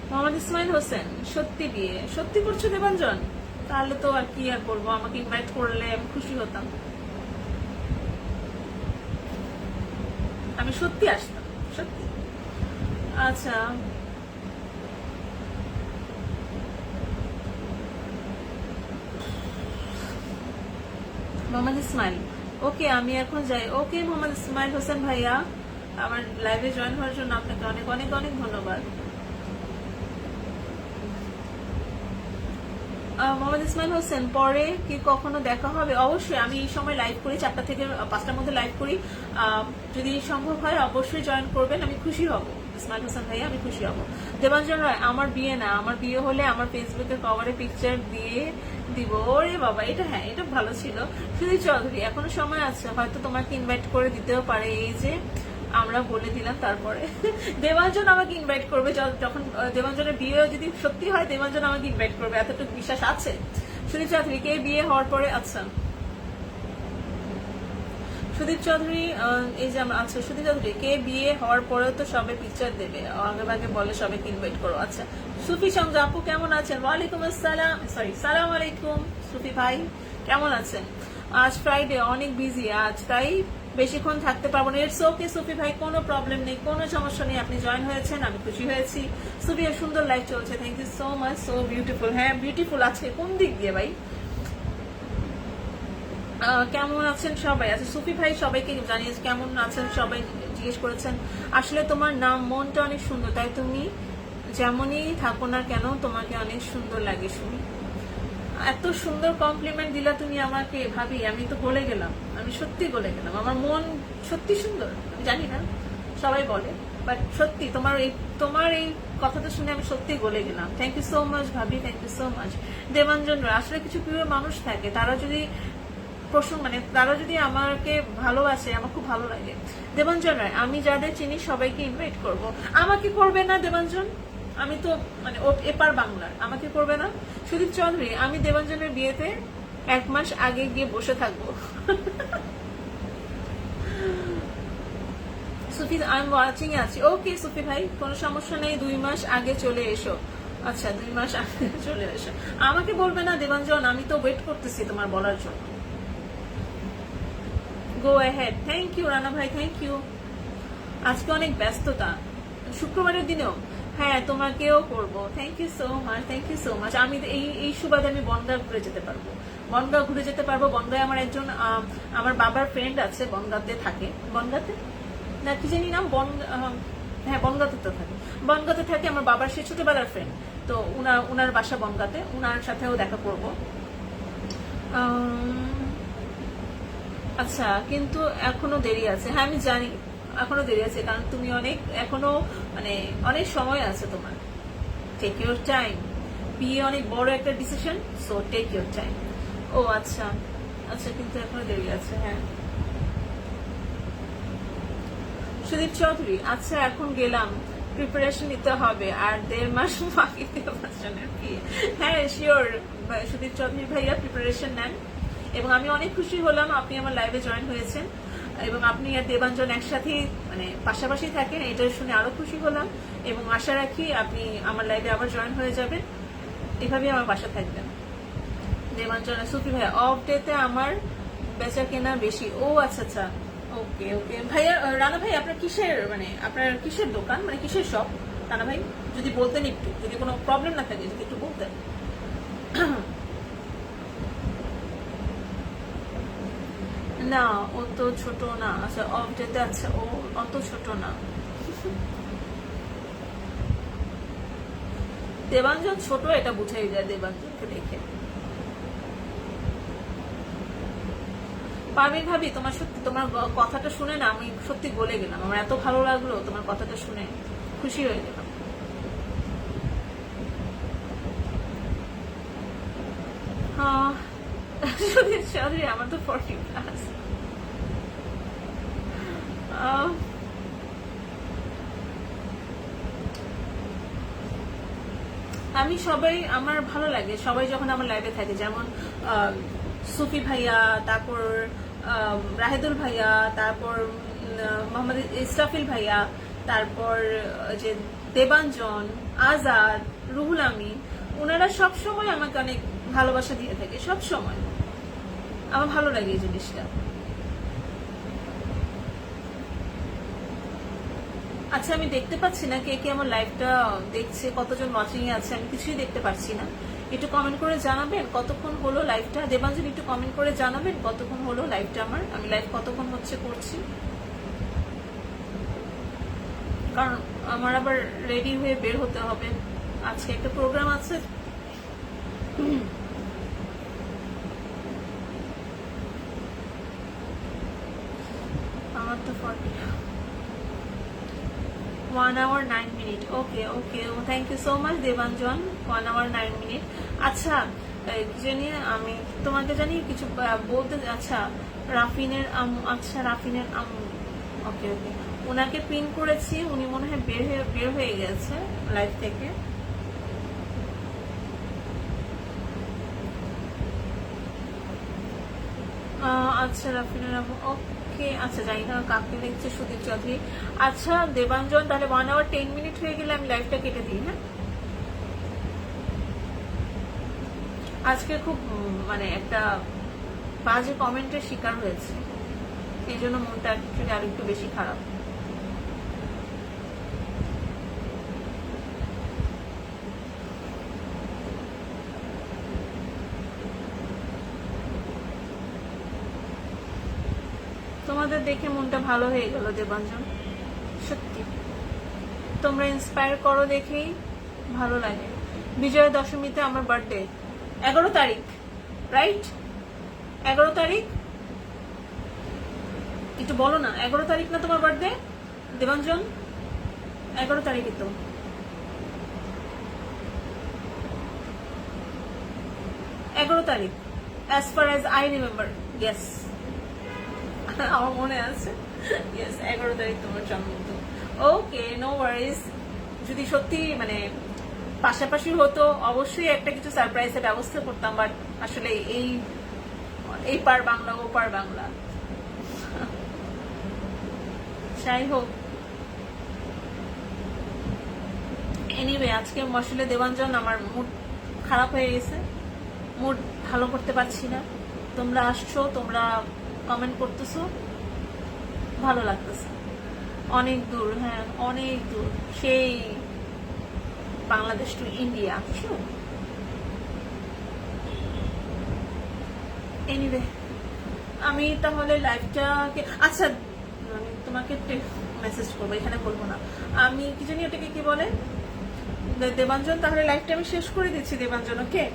মোহাম্মদ ইসমাইল হোসেন সত্যি বিয়ে সত্যি করছো দেবাঞ্জন? তাহলে তো আর কি আর করবো, আমাকে ইনভাইট করলে আমি খুশি হতাম, আমি সত্যি আসতাম, সত্যি। আচ্ছা মোহাম্মদ ইসমাইল, ওকে আমি এখন যাই। ওকে মোহাম্মদ ইসমাইল হোসেন ভাইয়া, আমার লাইভে জয়েন হওয়ার জন্য আপনাকে অনেক অনেক অনেক ধন্যবাদ। মোহাম্মদ ইসমাইল হোসেন, পরে কি কখনো দেখা হবে? অবশ্যই, আমি এই সময় লাইভ করি, 4টা থেকে 5টার মধ্যে লাইভ করি। যদি সম্ভব হয় অবশ্যই জয়েন করবেন, আমি খুশি হব। ইসমাইল হোসেন ভাইয়া, আমি খুশি হব। দেবাঞ্জন রায়, আমার বিয়ে না, আমার বিয়ে হলে আমার ফেসবুকে কভারে পিকচার দিয়ে দিব। ওরে বাবা, এটা হ্যাঁ, এটা ভালো ছিল। সুধীর চৌধুরী, এখনো সময় আছে, হয়তো তোমাকে ইনভাইট করে দিতেও পারে, এই যে আমরা বলে দিলাম। তারপরে দেবাঞ্জন আমাকে ইনভাইট করবে, যখন দেবাঞ্জনের বিয়ে যদি সত্যি হয়, দেবাঞ্জন আমাকে ইনভাইট করবে, এতটুকু বিশ্বাস আছে। সুদীপ চৌধুরী, কে বিয়ে হওয়ার পরে, আচ্ছা সুদীপ চৌধুরী, এই যে আমরা, আচ্ছা সুদীপ চৌধুরী, কে বিয়ে হওয়ার পরেও তো সবে পিকচার দেবে, আগে ভাগে বলে সবাইকে ইনভাইট করো। আচ্ছা সুফি সঙ্গে আপু কেমন আছেন? ওয়ালাইকুম আসসালাম, সরি সালাম আলাইকুম। সুফি ভাই কেমন আছেন? আজ ফ্রাইডে, অনেক বিজি আজ, তাই বেশিক্ষণ থাকতে পারবো না। ইটস ওকে সুফি ভাই, কোনো প্রবলেম নেই, কোনো সমস্যা নেই, আপনি জয়েন হয়েছেন, আমি খুশি হয়েছি। সুফি, সুন্দর লাইফ চলছে, thank you so much, so beautiful. হ্যাঁ বিউটিফুল আছে, কোন দিক দিয়ে ভাই? কেমন আছেন সবাই? আচ্ছা সুফি ভাই সবাইকে জানিয়েছে কেমন আছেন সবাই, জিজ্ঞেস করেছেন। আসলে তোমার নাম, মনটা অনেক সুন্দর, তাই তুমি যেমনই থাকো না কেন তোমাকে অনেক সুন্দর লাগে। শুনি এত সুন্দর কমপ্লিমেন্ট দিলা তুমি আমাকে, ভাবি আমি তো গলে গেলাম, আমি সত্যি গলে গেলাম, আমার মন সত্যি সুন্দর। আমি জানি না, সবাই বলে, বাট সত্যি তোমার এই কথাটা শুনে আমি সত্যি গলে গেলাম। থ্যাংক ইউ সো মাচ ভাবি, thank you so much. Debanjan, আসলে কিছু প্রিয় মানুষ থাকে, তারা যদি তারা যদি আমাকে ভালোবাসে, আমার খুব ভালো লাগে। দেবাঞ্জন রায়, আমি যাদের চিনি সবাইকে ইনভাইট করব। আমাকে করবে না দেবাঞ্জন? আমি তো এপার বাংলার, আমাকে করবে না? সুদীপ চৌধুরী, আমি দেবাঞ্জনের বিয়েতে 1 মাস আগে গিয়ে বসে থাকবো। সুফি, আমি ওয়াচিং এ আছি। ওকে সুফি ভাই, কোনো সমস্যা নেই, 2 মাস আগে চলে এসো। আচ্ছা 2 মাস আগে চলে এসো। আমাকে বলবে না দেবাঞ্জন, আমি তো ওয়েট করতেছি তোমার বলার জন্য। Go ahead. Thank you Rana ভাই, থ্যাংক ইউ। আজকে অনেক ব্যস্ততা, শুক্রবারের দিনেও। হ্যাঁ তোমাকেও করবো, thank you so much, thank you so much. আমি এই সুবাদে আমি বনগাঁ ঘুরে যেতে পারবো, বনগাঁ ঘুরে যেতে পারবো। বনগাঁয় আমার একজন আমার বাবার ফ্রেন্ড আছে, বনগাঁতে থাকে, বনগাঁতে না কি জানি নাম, হ্যাঁ বনগাঁতে তো থাকে, বনগাঁতে থাকে আমার বাবার সে ছোটবেলার ফ্রেন্ড, তো উনার বাসা বনগাঁতে, উনার সাথেও দেখা করবো। আচ্ছা কিন্তু এখনো দেরি আছে, হ্যাঁ আমি জানি এখনো দেরি আছে, কারণ তুমি এখনো অনেক সময় আছে তোমার। টেক ইউর টাইম, বিয়ে অনেক বড় একটা decision, so take your time. ও আচ্ছা আচ্ছা, কিন্তু এখনো দেরি আছে। হ্যাঁ সুদীপ চৌধুরী, আচ্ছা এখন গেলাম, প্রিপারেশন নিতে হবে, আর 1.5 মাস বাকি দেবাঞ্জনের বিয়ে। হ্যাঁ শিওর সুদীপ চৌধুরী ভাইয়া, প্রিপারেশন নেন। এবং আমি অনেক খুশি হলাম আপনি আমার লাইভে জয়েন হয়েছেন, এবং আপনি আর দেবাঞ্জন একসাথে পাশাপাশি থাকেন, এটা শুনে আরো খুশি হলাম, এবং আশা রাখি আপনি আমার লাইভে আবার জয়েন হয়ে যাবেন, এভাবেই আমার পাশে থাকবেন। দেবাঞ্জন, সুফি ভাইয়া, অফ ডেতে আমার বেচা কেনা বেশি। ও আচ্ছা আচ্ছা, ওকে ওকে ভাইয়া। রানা ভাই, আপনার কিসের দোকান, কিসের শপ রানা ভাই? যদি বলতেন একটু, যদি কোনো প্রবলেম না থাকে, যদি একটু বলতেন। না ও তো ছোট না, আচ্ছা অফ ডেতে, আচ্ছা ও অত ছোট না। দেবাঞ্জন ছোট, এটা বুঝাই যায় দেবাঞ্জনকে দেখে। পারমিন ভাবি, তোমার কথাটা শুনে না আমি সত্যি গলে গেলাম, আমার এত ভালো লাগলো তোমার কথাটা শুনে, খুশি হয়ে গেলাম। হ্যাঁ চৌধুরী, আমার তো 40+। আমি সবাই, আমার ভালো লাগে সবাই যখন আমার লাইভে থাকে, যেমন সুফি ভাইয়া, তারপর রাহেদুল ভাইয়া, তারপর মোহাম্মদ ইসরাফিল ভাইয়া, তারপর যে দেবাঞ্জন, আজাদ, রুহুল আমিন, ওনারা সবসময় আমাকে অনেক ভালোবাসা দিয়ে থাকে, সব সময়। আমার ভালো লাগে এই জিনিসটা। আচ্ছা, আমি দেখতে পাচ্ছি না কে কে আমার লাইভটা দেখছে, কতজন ওয়াচিং এ আছে, আমি কিছুই দেখতে পাচ্ছি না। একটু কমেন্ট করে জানাবেন কতক্ষণ হলো লাইভটা। দেবাঞ্জন একটু কমেন্ট করে জানাবেন কতক্ষণ হলো লাইভটা আমার, আমি লাইভ কতক্ষণ হচ্ছে করছি, কারণ আমার আবার রেডি হয়ে বের হতে হবে, আজকে একটা প্রোগ্রাম আছে। আমার তো 1 hour 9 minute। Okay okay, thank you so much Debanjan. 1 hour 9 minute। আচ্ছা, জানি আমি তোমাকে জানি কিছু বলতে। আচ্ছা, রাফিনের আচ্ছা রাফিনের ওকে ওকে, ওনাকে পিন করেছি, উনি মনে হয় বের হয়ে গেছে লাইভ থেকে। আচ্ছা রাফিনের ওকে, আচ্ছা জানি না কাকে দেখছে, সুদীপ চৌধুরী। আচ্ছা দেবাঞ্জন, তাহলে 1 hour 10 minute হয়ে গেলে আমি লাইভটা কেটে দিই। হ্যাঁ, আজকে খুব মানে একটা বাজে কমেন্টের শিকার হয়েছে, এই জন্য মনটা অ্যাকচুয়ালি আর একটু বেশি খারাপ। তোমাদের দেখে মনটা ভালো হয়ে গেল দেবাঞ্জন, সত্যি তোমরা ইন্সপায়ার করো দেখেই ভালো লাগে। বিজয়া দশমীতে আমার বার্থডে 11 তারিখ, রাইট? 11 তারিখ, একটু বলো না, 11 তারিখ না তোমার বার্থডে দেবাঞ্জন? 11 তারিখই তো। 11 তারিখ, as far as I remember. Yes, আমার মনে আছে। ইয়েস, 11 তারিখ তোমার জন্মদিন। ওকে, নো ওয়ারিজ। যদি সত্যি মানে পাশাপাশি হতো অবশ্যই একটা কিছু সারপ্রাইজের ব্যবস্থা করতাম, বাট আসলে এই পার বাংলা ও পার বাংলা। যাই হোক, এনিওয়ে আজকে আসলে দেবাঞ্জন আমার মুড খারাপ হয়ে গেছে, মুড ভালো করতে পারছি না। তোমরা আসছো, তোমরা কমেন্ট করতেছো, ভালো লাগতেছে। অনেক দূর, হ্যাঁ অনেক দূর, সেই বাংলাদেশ টু ইন্ডিয়া। এনিওয়ে আমি তাহলে লাইভটাকে, আচ্ছা আমি তোমাকে মেসেজ করবো, এখানে বলবো না। আমি কি জানি ওটাকে কি বলে, দেবাঞ্জন, তাহলে লাইভটা আমি শেষ করে দিচ্ছি দেবাঞ্জন। ওকে,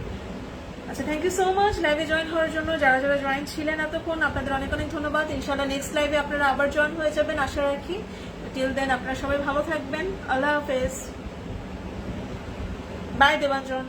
আচ্ছা থ্যাংক ইউ সো মাচ লাইভে জয়েন হওয়ার জন্য। যারা যারা জয়েন ছিলেন এতক্ষণ, আপনাদের অনেক অনেক ধন্যবাদ। ইনশাআল্লাহ নেক্সট লাইভে আপনারা আবার জয়েন হয়ে যাবেন আশা রাখি। টিল দেন আপনারা সবাই ভালো থাকবেন। আল্লাহ হাফেজ, বাই দেবাঞ্জন।